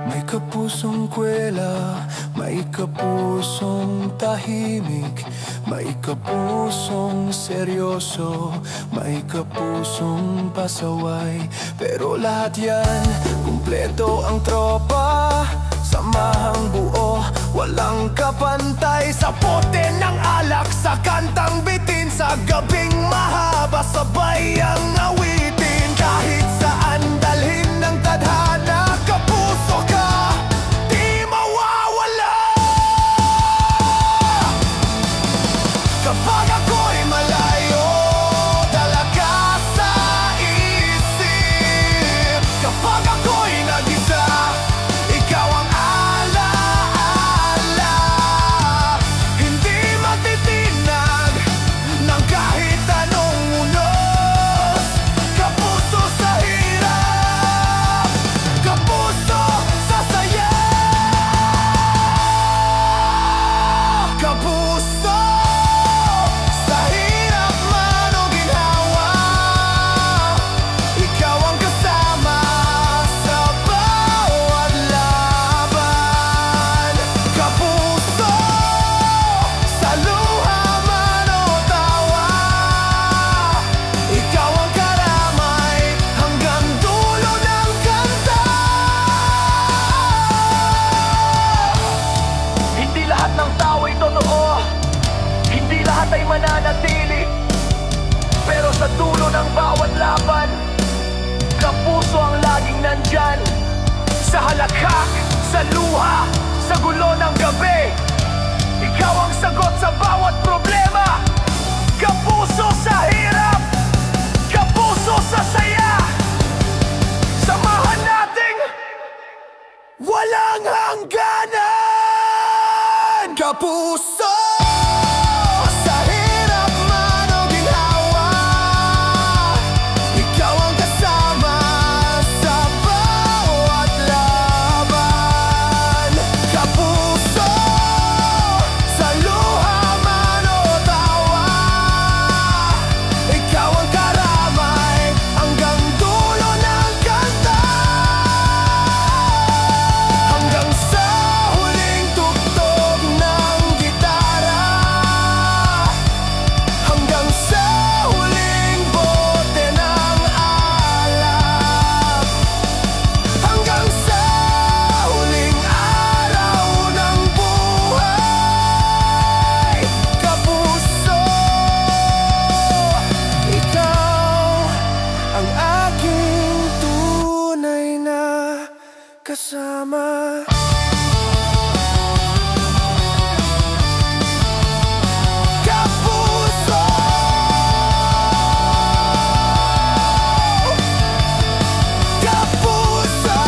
May kapusong kwela, may kapusong tahimik, may kapusong seryoso, may kapusong pasaway. Pero lahat yan, kumpleto ang tropa, samahang buo, walang kapantay. Sa pote ng alak, sa kantang bitin, sa gabing mahaba, sabay ang awitin. Kapag ako'y malayo, dala ka sa isip. Kapag ako'y nag-isa, ikaw ang alaala. Hindi matitinag ng kahit anong unos. Kapuso sa hirap, kapuso sa saya. Kapuso sa hirap man o ginhawa, ikaw ang kasama sa bawat laban. Kapuso sa luha man o tawa, ikaw ang karamay hanggang dulo ng kanta. Hindi lahat ng tao ay totoo, hindi lahat ay mananatili. Pero sa dulo ng bawat laban, kapuso ang laging nandyan. Sa halakhak, sa luha, sa gulo ng gabi, ikaw ang sagot sa bawat problema. Kapuso sa hirap, kapuso sa saya. Samahan nating Walang hangganan! Kapuso sa hirap man o ginhawa, ikaw ang kasama sa bawat laban. Kapuso sa luha man o tawa, ikaw ang karamay hanggang dulo ng kanta. Hanggang sa huling tugtog ng gitara, hanggang sa huling bote ng alak, hanggang sa huling araw ng buhay. Kapuso, ikaw ang aking tunay na kasama. Kapuso, kapuso, kapuso.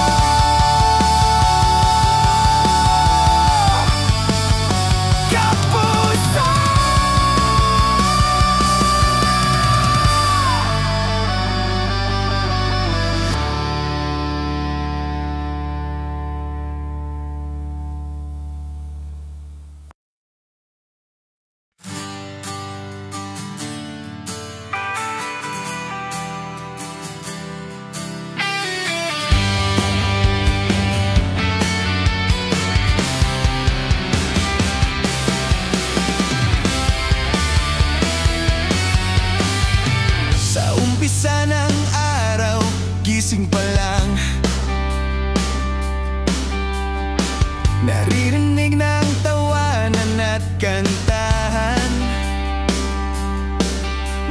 Sa umpisa ng araw, gising pa lang, naririnig ng tawanan at kantahan.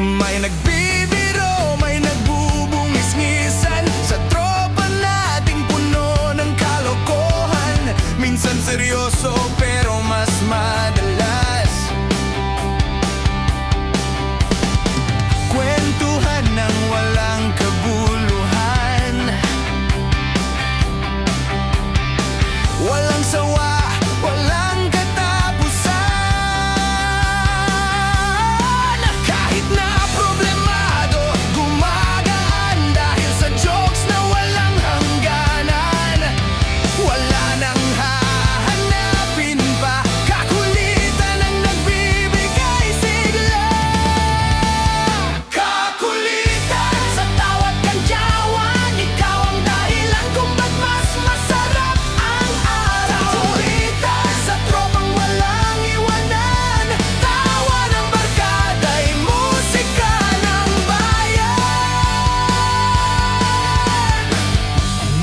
May nagbibiro, may nagbubungis-ngisan, sa tropa nating puno ng kalokohan. Minsan seryoso pero mas madalas kwentuhan ng walang kabuluhan. Walang sawa, walang katapusan. Kahit na problemado, gumagaan dahil sa jokes na walang hangganan. Wala nang hahanapin pa, kakulitan ang nagbibigay sigla. Kakulitan sa tawat kantyawan, ikaw ang dahilan kung ba't mas masarap ang araw. Kakulitan sa tropang walang iwanan, tawa ng barkada'y musika ng bayan.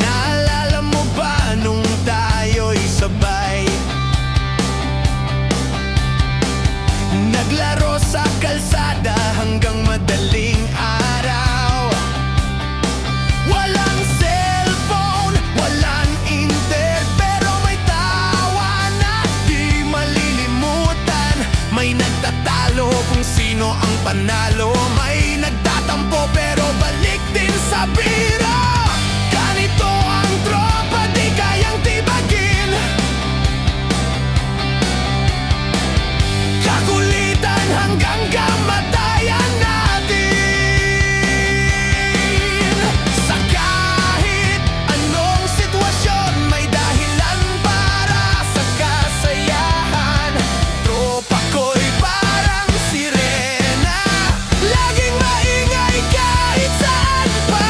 Naalala mo ba nung tayo'y sabay naglaro sa kalsada hanggang madaling araw? Walang cellphone, walang internet, pero may tawa na di malilimutan. May nagtatawa talo kung sino ang panalo. May nagtatampo pero balik din sa biro. Ganito ang tropa, di kayang tibagin. Kakulitan hanggang kamatayan natin. Sa kahit anong sitwasyon, may dahilan para sa kasayahan. Tropa ko'y parang sirena, laging maingay kahit saan pa.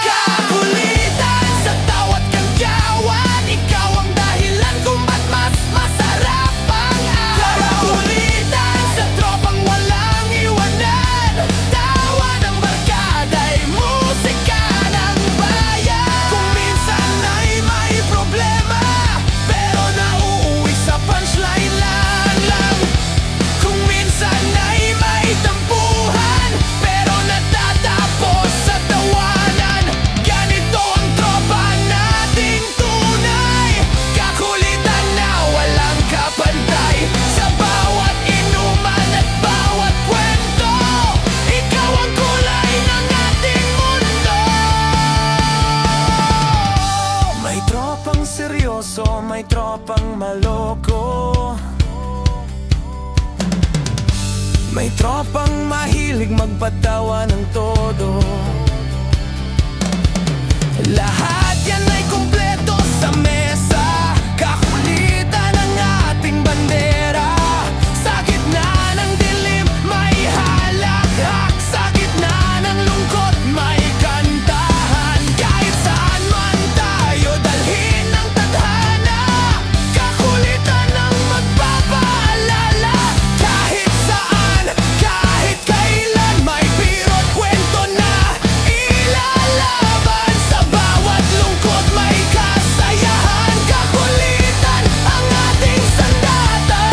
Kakulitan sa tawat kangyawan, ikaw ang dahilan kung ba't mas masarap ang araw. Kakulitan sa tropang walang iwanan, tawa ng barkada'y musika ng bayan. Kung minsan ay may problema, pero nauuwi sa punchline lang. Kung minsan ay may tampuhan, pero natatapos sa tawanan. Ganito ang tropa nating tunay, kakulitan na walang kapantay. Sa bawat inuman at bawat kwento, ikaw ang kulay ng ating mundo. May tropang seryoso, may tropang maloko. May tropang mahilig magpatawa ng todo. Lahat yan ay kumpleto sa mesa. Kakulitan ang ating bandera. Sa gitna ng dilim may halakhak, sa gitna ng lungkot may kantahan. Kahit saan man tayo dalhin ng tadhana, kakulitan ang magpapaalala. Kahit saan, kahit kailan, may biro't kwento na ilalaban. Sa bawat lungkot may kasayahan. Kakulitan ang ating sandata.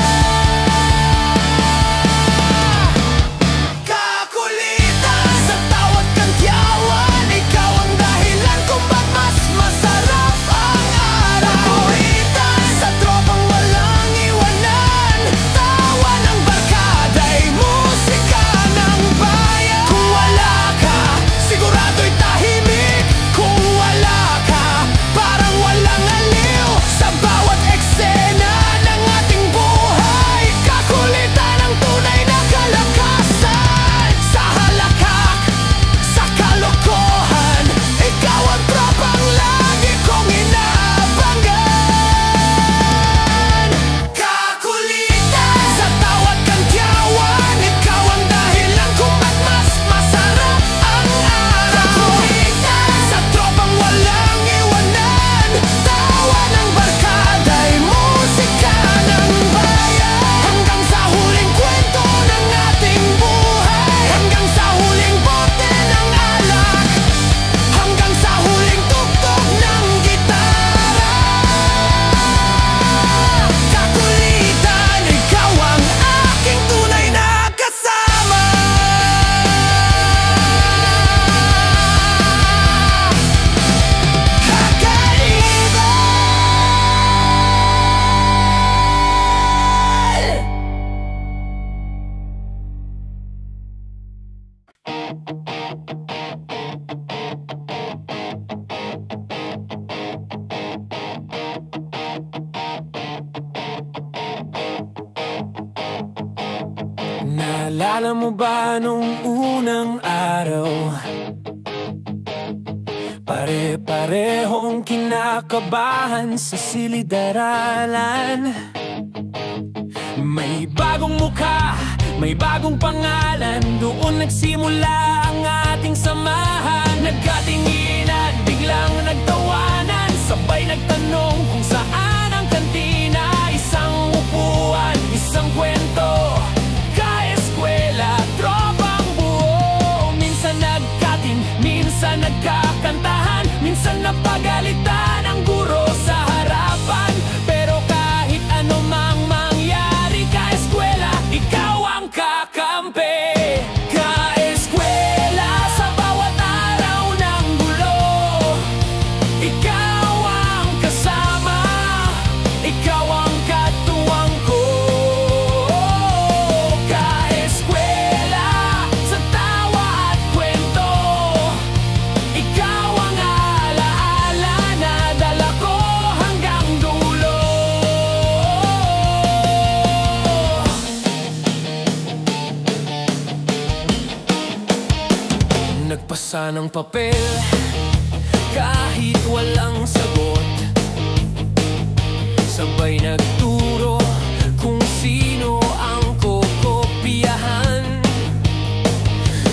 Kakulitan sa tawat kangyawan, ikaw ang dahilan kung ba't mas masarap ang araw. Kakulitan sa tropang walang iwanan, tawa ng barkada'y musika ng bayan. Kung wala ka, sigurado'y tahimik. Kung wala ka, parang walang aliw. Sa bawat eksena ng ating buhay, kakulitan ang tunay na kalakasan. Sa halakak, sa kalokohan, ikaw ang tropang lagi kong inaabangan. Kakulitan sa tawat kangyawan, ikaw ang dahilan kung ba't mas masarap ang araw. Kakulitan sa tropang walang iwanan, tawa ng barkada'y musika ng bayan. Hanggang sa huling kwento ng ating buhay, hanggang sa huling bote ng alak, hanggang sa huling tugtog ng gitara. Kakulitan, ikaw ang aking tunay na kasama. Naalala mo ba nung unang araw? Pare-parehong kinakabahan sa silid-aralan. May bagong mukha, may bagong pangalan. Doon nagsimula ang ating samahan. Nagkatinginan, biglang nagtawanan. Sabay nagtanong kung saan ang kantina. Isang upuan, isang kwento, ka-eskwela, tropang buo. Minsan nagkatin, minsan nagkakantahan, minsan napagalitan ang guro sa harapan. Pero kahit ano mang mangyari, ka-eskwela, ikaw ang kakampi. Ka-eskwela sa bawat araw ng gulo, ikaw ang kasama. basa ng papel kahit walang sagot. Sabay nagturo kung sino ang kokopyahan.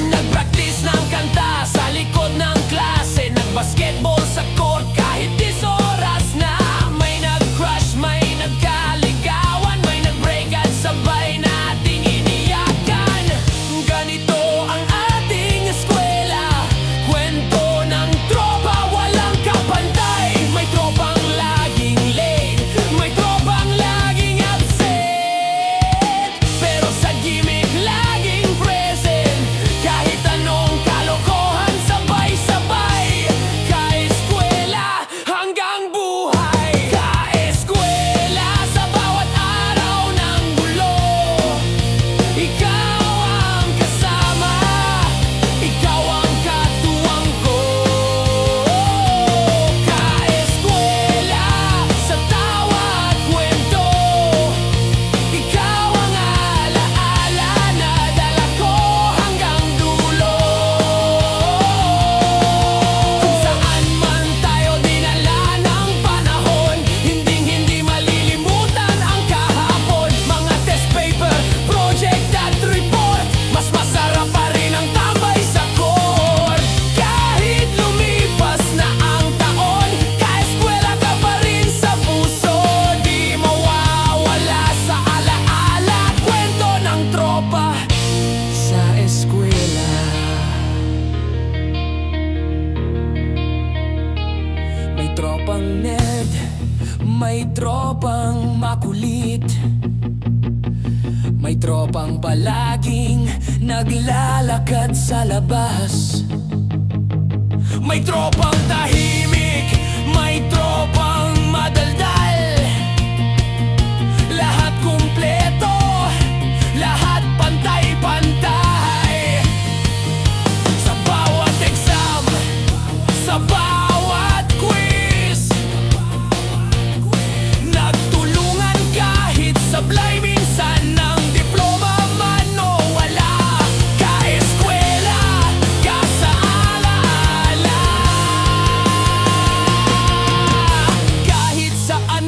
Nag-practice ng kanta sa likod ng klase. Nag-basketball sa court kahit 10 oras na. May nag-crush, may nagkaligawan, may nag-break at sabay nating iniyakan. Ganito ang ating eskwela, kwento ng tropa, walang kapantay. May tropang laging late, may tropang laging absent, pero sa gimmick laging present. Kahit anong kalokohan, sabay-sabay. Ka-eskwela hanggang buhay. Ka-eskwela sa bawat araw ng gulo. Ikaw ang kasama, ikaw ang katuwang ko. Ka-eskwela sa tawa at kwento. Ikaw ang alaala na dala ko hanggang dulo. Kung saan man tayo dinala ng panahon, hindi malilimutan ang kahapon. Mga test paper, project at report, mas masarap pa rin ang tambay sa court. Kahit lumipas na ang taon, ka-eskwela ka pa rin sa puso. Di mawawala sa alaala, kwento ng tropa sa eskwela. May tropang nerd, may tropang makulit, may tropang palaging naglalakad sa labas. May tropang tahimik, may tropang madaldal. Lahat kumpleto, lahat pantay-pantay. Sa bawat exam, sa bawat quiz, nagtulungan kahit sablay. Minsan ng diploma man o wala. Ka-eskwela ka sa alaala. Kahit saan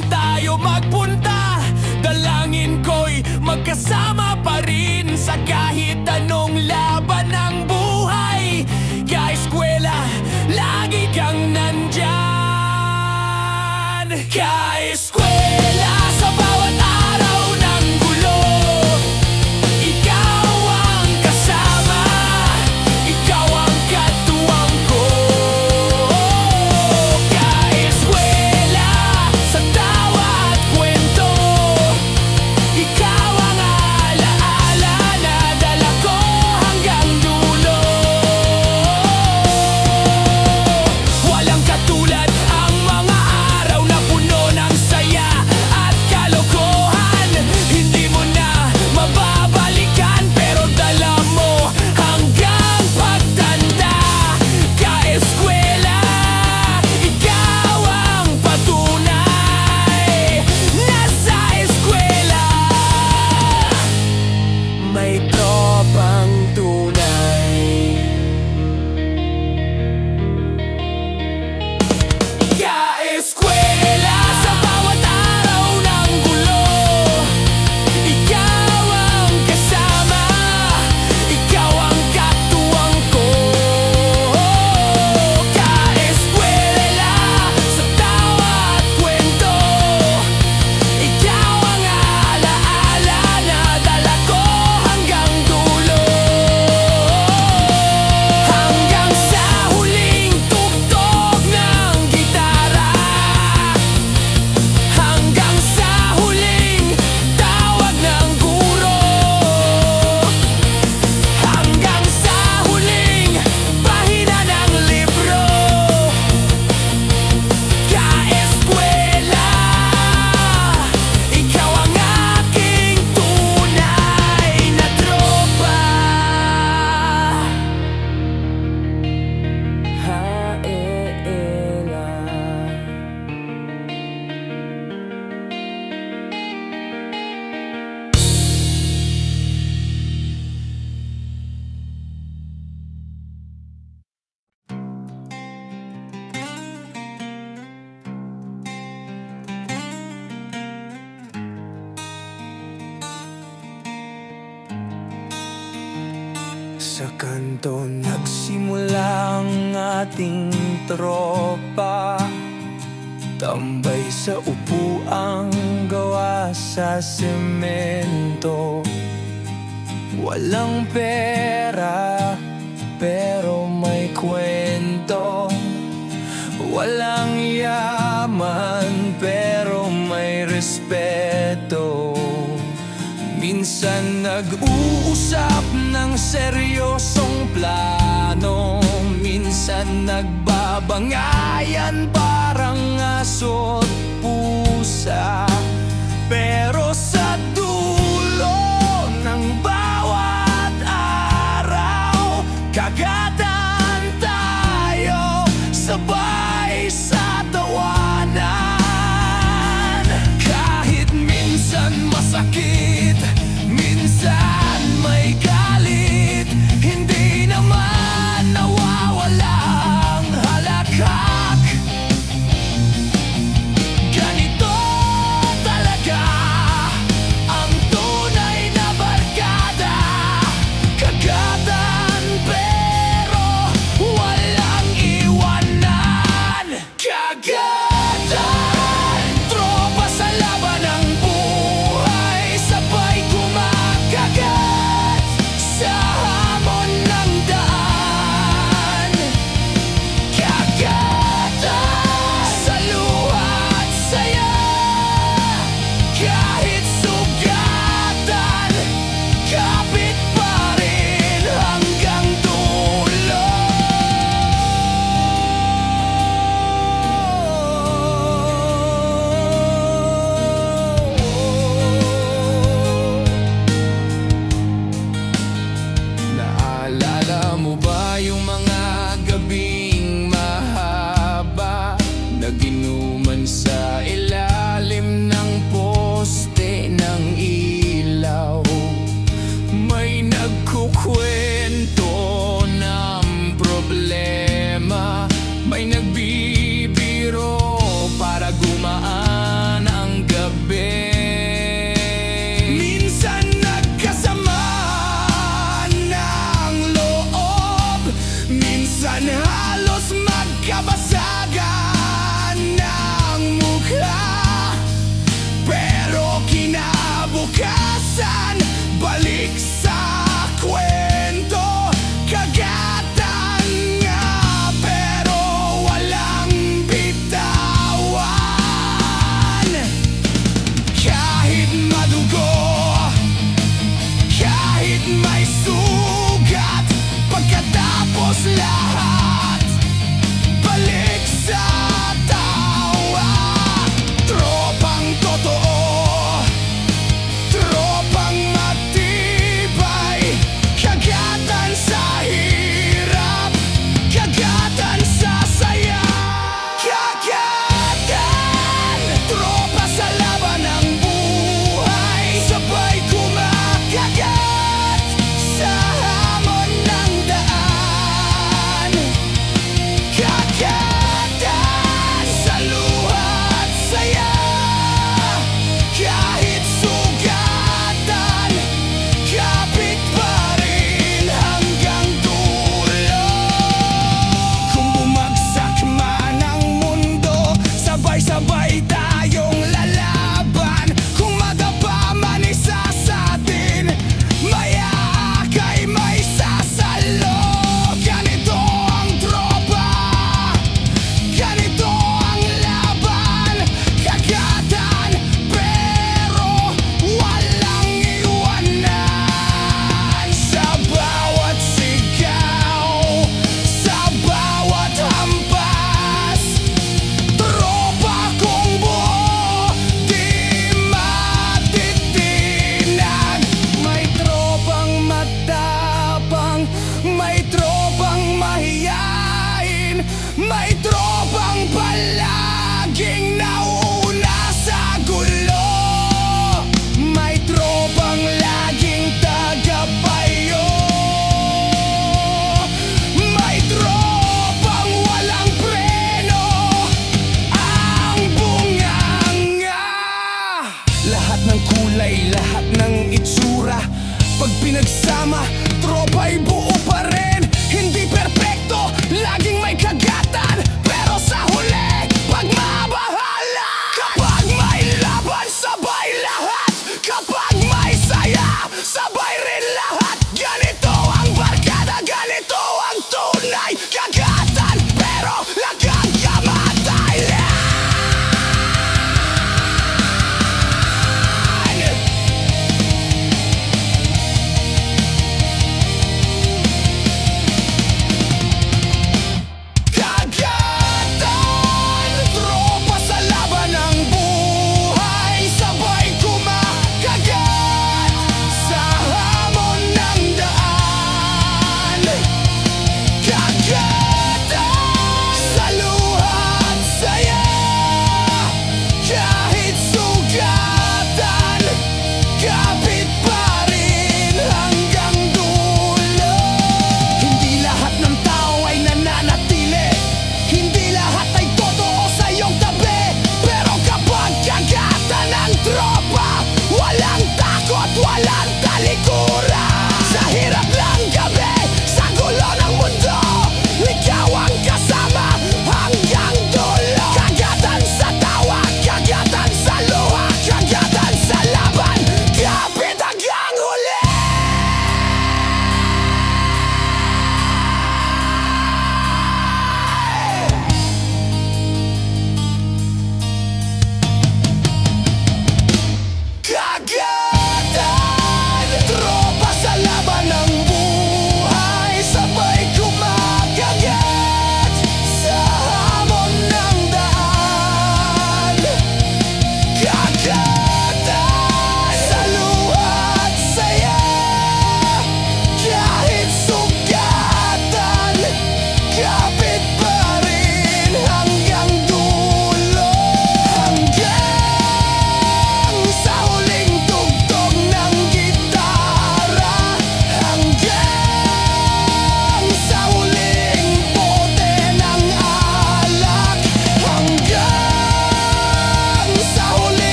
sa kanto nagsimula ang ating tropa. Tambay sa upuang gawa sa semento. Walang pera pero may kwento. Walang yaman pero may respeto. Minsan nag-uusap ng seryosong plano. Minsan nagbabangayan parang aso't pusa. Pero sa dulo ng bawat araw, kagatan tayo sabay sa tawanan. Kahit minsan masakit, minsan may galit, hindi naman nawawalang halakak. Ganito talaga ang tunay na barkada. Kagatan pero walang iwanan. Kagatan, tropa sa laban ng buhay, sabay kumakagat sa hamon ng daan. Kagatan, sa luha at saya, kahit sugatan, kapit pa rin hanggang dulo. Naalala mo ba yung mga gabing mahaba, naginuman sa ilalim ng poste ng ilaw? May nagkukwento ng problema, may nagbibiro para gumaan ang gabi. Minsan nagkasama ng loob, minsan halos magkabasagan ng mukha. Pero kinabukasan, balik sa kwento. Kagatan nga pero walang bitawan. Kahit madugo, kahit may sugat, pagkatapos lahat, balik sa tawa. Tropang totoo, tropang matibay. Kagatan sa hirap, kagatan sa saya. Kagatan, tropa sa laban ng buhay, sabay kumakagat sa hamon ng daan. Kagatan, sa luha at saya, kahit sugatan, kapit pa rin hanggang dulo. Kung bumagsak man ang mundo, sabay-sabay tayong lalaban. Kung madapa man isa sa atin, mayaakay may sasalo. Ganito ang tropa, ganito ang laban. Kagatan pero walang iwanan. Sa bawat sigaw, sa bawat hampas, tropa kong buo, di matitinag. May tropang matapang, may tropang mahiyain, may tropang palaging nauna sa gulo. May tropang laging tagapayo, may tropang walang preno, ang bunganga. Lahat ng kulay, lahat ng itsura, pag pinagsama, tropa'y buo pa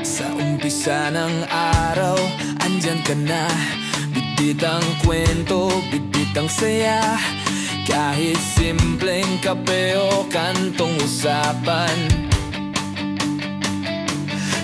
Sa umpisa ng araw, andyan ka na. Bitbit ang kwento, bitbit ang saya. Kahit simpleng kape o kantong usapan,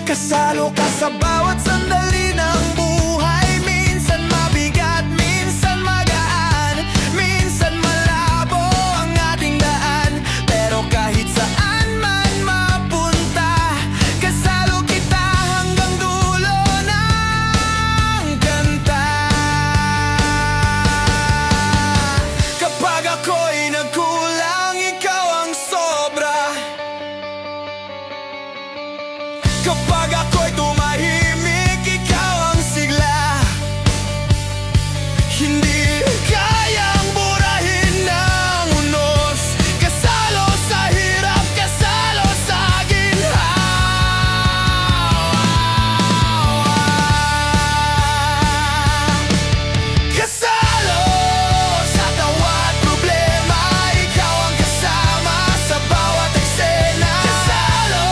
kasalo ka sa bawat sandali ng buhay. Minsan mabigat, minsan magaan, minsan malabo ang ating daan. Pero kahit saan man mapunta, kasalo kita hanggang dulo ng kanta. Kapag ako'y nagkulang, ikaw ang sobra. Kapag ako'y tumahimik, ikaw ang sigla. Hindi kayang burahin ng unos, kasalo sa hirap, kasalo sa ginhawa. Kasalo sa tawa at problema, ikaw ang kasama sa bawat eksena. Kasalo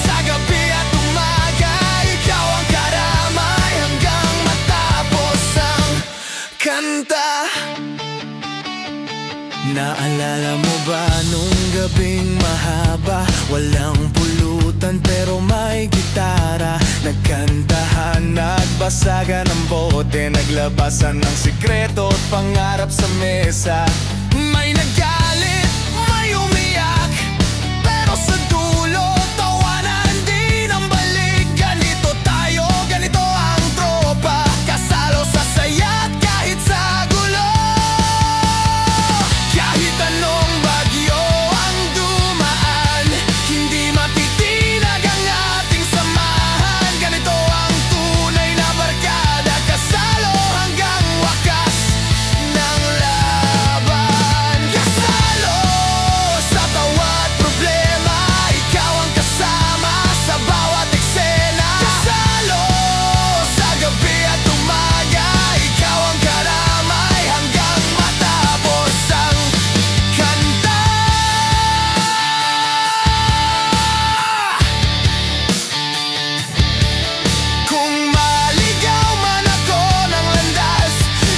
sa gabi at umaga, ikaw ang karamay hanggang matapos ang kanta. Naalala mo ba nung gabing mahaba? Walang pulutan pero may gitara. Nagkantahan, nagbasagan ng bote, naglabasan ng sikreto at pangarap sa mesa. May nagalit, may umiyak, pero sa dulo, tawanan din ang balik. Ganito tayo, ganito ang tropa, kasalo sa saya at kahit sa gulo. Kahit anong bagyo ang dumaan, hindi matitinag ang ating samahan. Ganito ang tunay na barkada, kasalo hanggang wakas ng laban. Kasalo sa tawa at problema, ikaw ang kasama sa bawat eksena. Kasalo sa gabi at umaga, ikaw ang karamay hanggang matapos ang kanta. Kung maligaw man ako ng landas,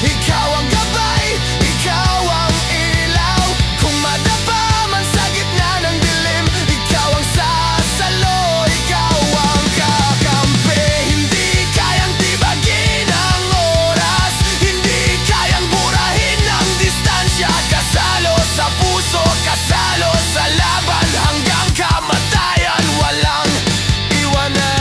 ikaw ang gabay, ikaw ang ilaw. Kung madapa man sa gitna ng dilim, ikaw ang sasalo, ikaw ang kakampi. Hindi kayang tibagin ang oras, hindi kayang burahin ang distansya. Kasalo sa puso, kasalo sa laban, hanggang kamatayan walang iwanan.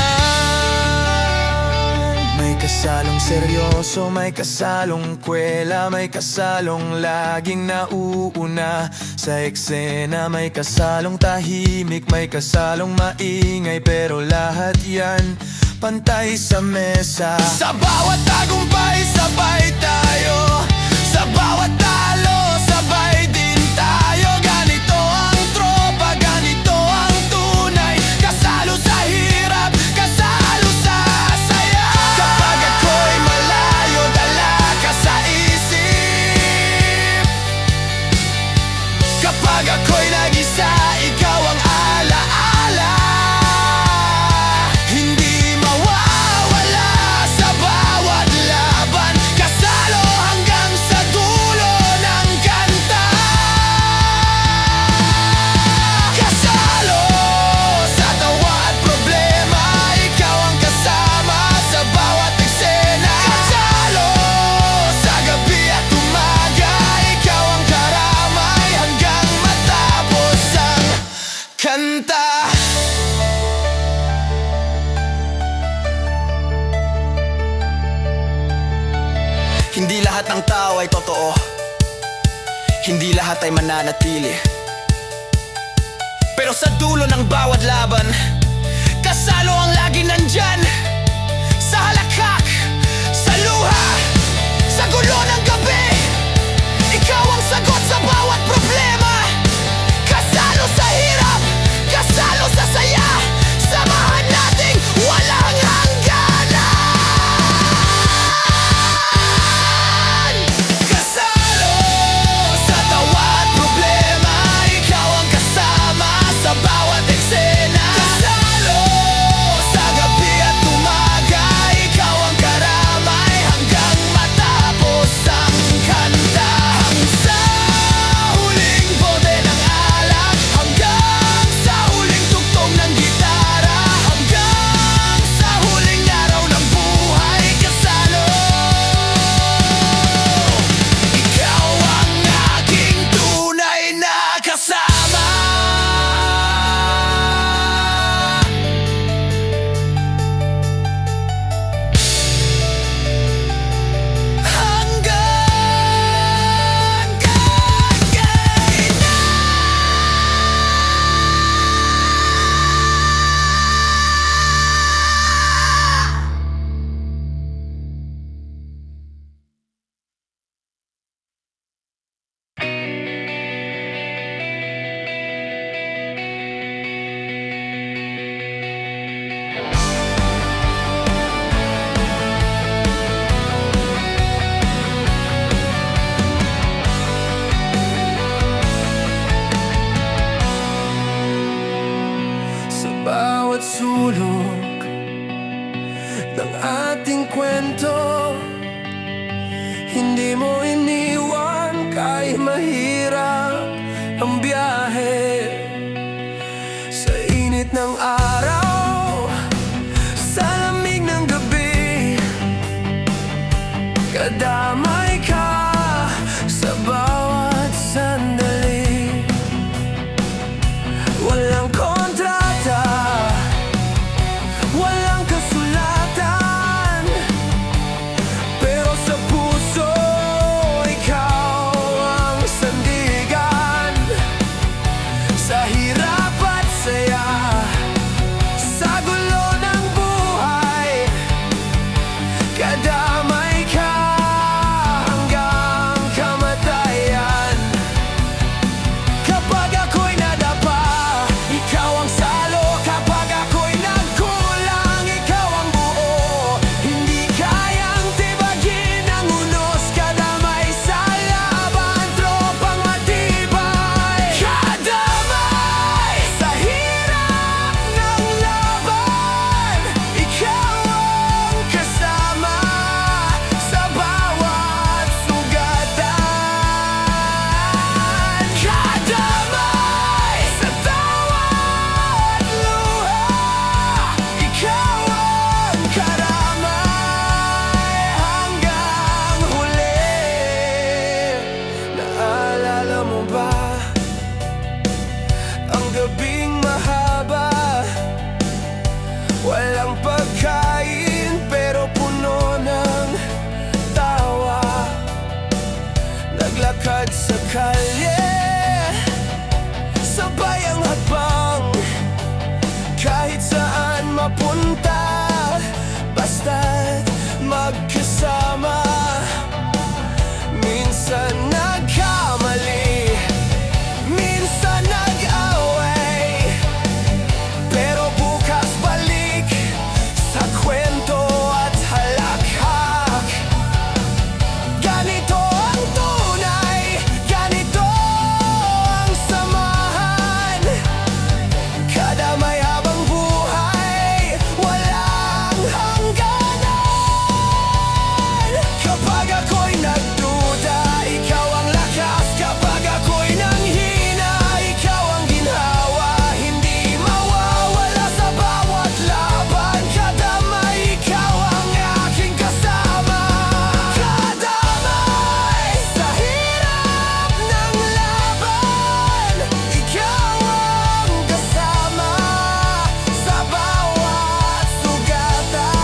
May kasalong seryoso, may kasalong kwela, may kasalong laging nauuna sa eksena. May kasalong tahimik, may kasalong maingay, pero lahat yan pantay sa mesa. Sa bawat tagumpay, sabay tayo. Sa bawat talo, sabay din tayo. Ganito ang tropa, ganito ang tunay, kasalo sa hirap, kasalo sa saya. Kapag ako'y malayo, dala ka sa isip. Kapag ako'y nag-isa, ikaw ang alaala. Hindi mawawala sa bawat laban, kasalo hanggang sa dulo ng kanta. Kasalo sa tawa at problema, ikaw ang kasama sa bawat eksena. Kasalo sa gabi at umaga, ikaw ang karamay hanggang matapos ang kanta. Hindi lahat ng tao ay totoo, hindi lahat ay mananatili, pero sa dulo ng bawat laban, kasalo ang lagi nandyan. Sa halakhak, sa luha, sa gulo ng gabi, ikaw ang sagot sa bawat problema. Kasalo sa hirap, kasalo sa saya, samahan nating walang hangganan. Kasalo sa tawa at problema, ikaw ang kasama sa bawat eksena. Kasalo sa gabi ng ating kwento. Hindi mo iniwan kahit mahirap ang biyahe. Sa init ng araw, sa lamig ng gabi, kadamay ka sa bawat sandali. Walang kontrata, walang kasulatan, pero sa puso ikaw ang sandigan. Sa hirap at saya, sa gulo ng buhay, kadamay ka hanggang kamatayan. Kapag ako'y nadapa, ikaw ang salo. Kapag ako'y nagkulang, ikaw ang buo. Hindi kayang tibagin ang unos, kadamay sa laban, tropang matibay. Kadamay sa hirap ng laban, ikaw ang kasama sa bawat sugatan. Kadamay sa bawat luha, ikaw ang karamay hanggang huli. Naalala mo ba ang gabing mahaba? Walang pagkain pero puno ng tawa. Naglakad sa kalye, sabay ang hakbang, kahit saan mapunta, basta't magkasama. Minsan nagkamali, minsan nag-away, pero bukas balik sa kwento at halakhak. Ganito ang tunay, ganito ang samahan. Kadamay habang buhay, walang hangganan. Kapag ako'y nagduda, ikaw ang lakas. Kapag ako'y nanghina, ikaw ang ginhawa. Hindi mawawala sa bawat laban, kadamay, ikaw ang aking kasama. Kadamay sa hirap ng laban, ikaw ang kasama sa bawat sugatan.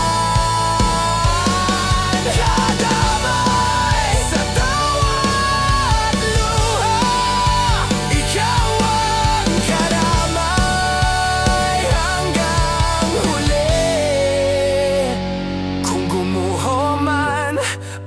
Kadamay sa bawat luha, ikaw ang karamay hanggang huli. Kung gumuho man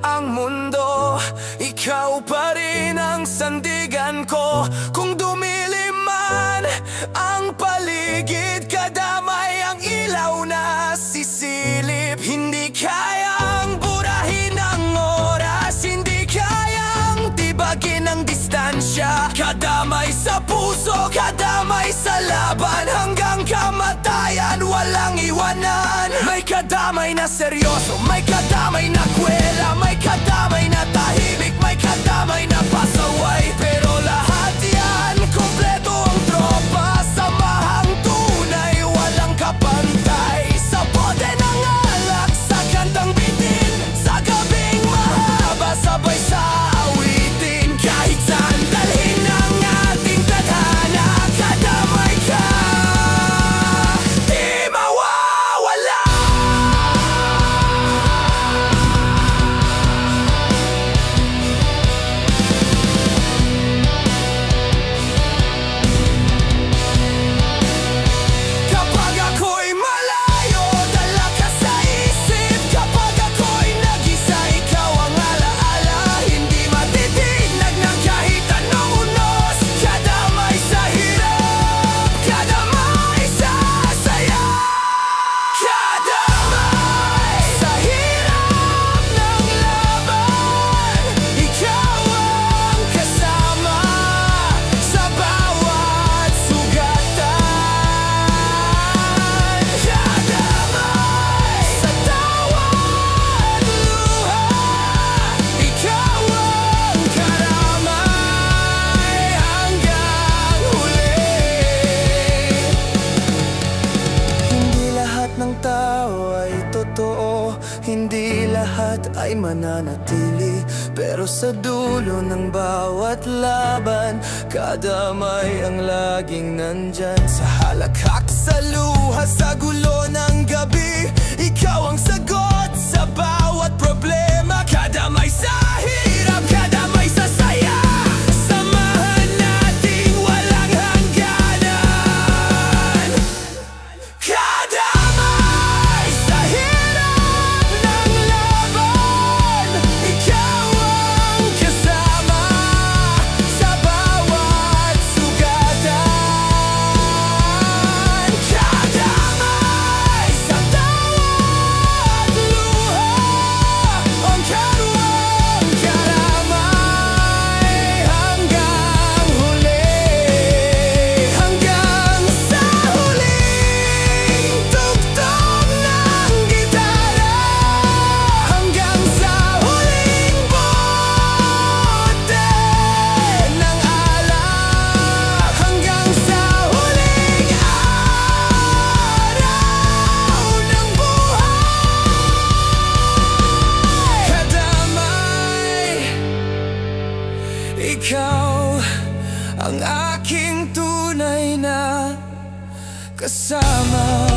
ang mundo, ikaw pa rin ang sandigan ko. Kung dumilim man ang paligid, kadamay ang ilaw na sisilip. Hindi kayang burahin ang oras, hindi kayang tibagin ang distansya. Kadamay sa puso, kadamay sa laban, hanggang kamatayan, walang iwanan. May kadamay na seryoso, may kadamay na kwela, may kadamay na tahimik, may kadamay na pasaway. Pero lahat yan, kompleto ang tropa, samahang tunay, walang kapantay. Sa bote ng alak, sa kantang bitin, sa gabing mahaba, sabay sa awitin. Kahit saan dalhin ang ating tadhana, kadamay ka, di mawawala. Sa totoo, hindi lahat ay mananatili. Pero sa dulo ng bawat laban, kadamay ang laging nandyan. Sa halakhak, sa luha, sa gulo ng gabi, ikaw ang sagot sa bawat problema. Kadamay sa hirap, kadamay sa saya, samahan nating walang hangganan. Kadamay sa hirap ng laban, ikaw ang kasama sa bawat sugatan. Kadamay sa tawa at luha, ang karuang karamay hanggang huli. Hanggang sa huling tugtog ng gitara, hanggang sa huling bote ng alak, hanggang sa huling araw ng buhay. Kadamay, ikaw ang aking tunay na kasama.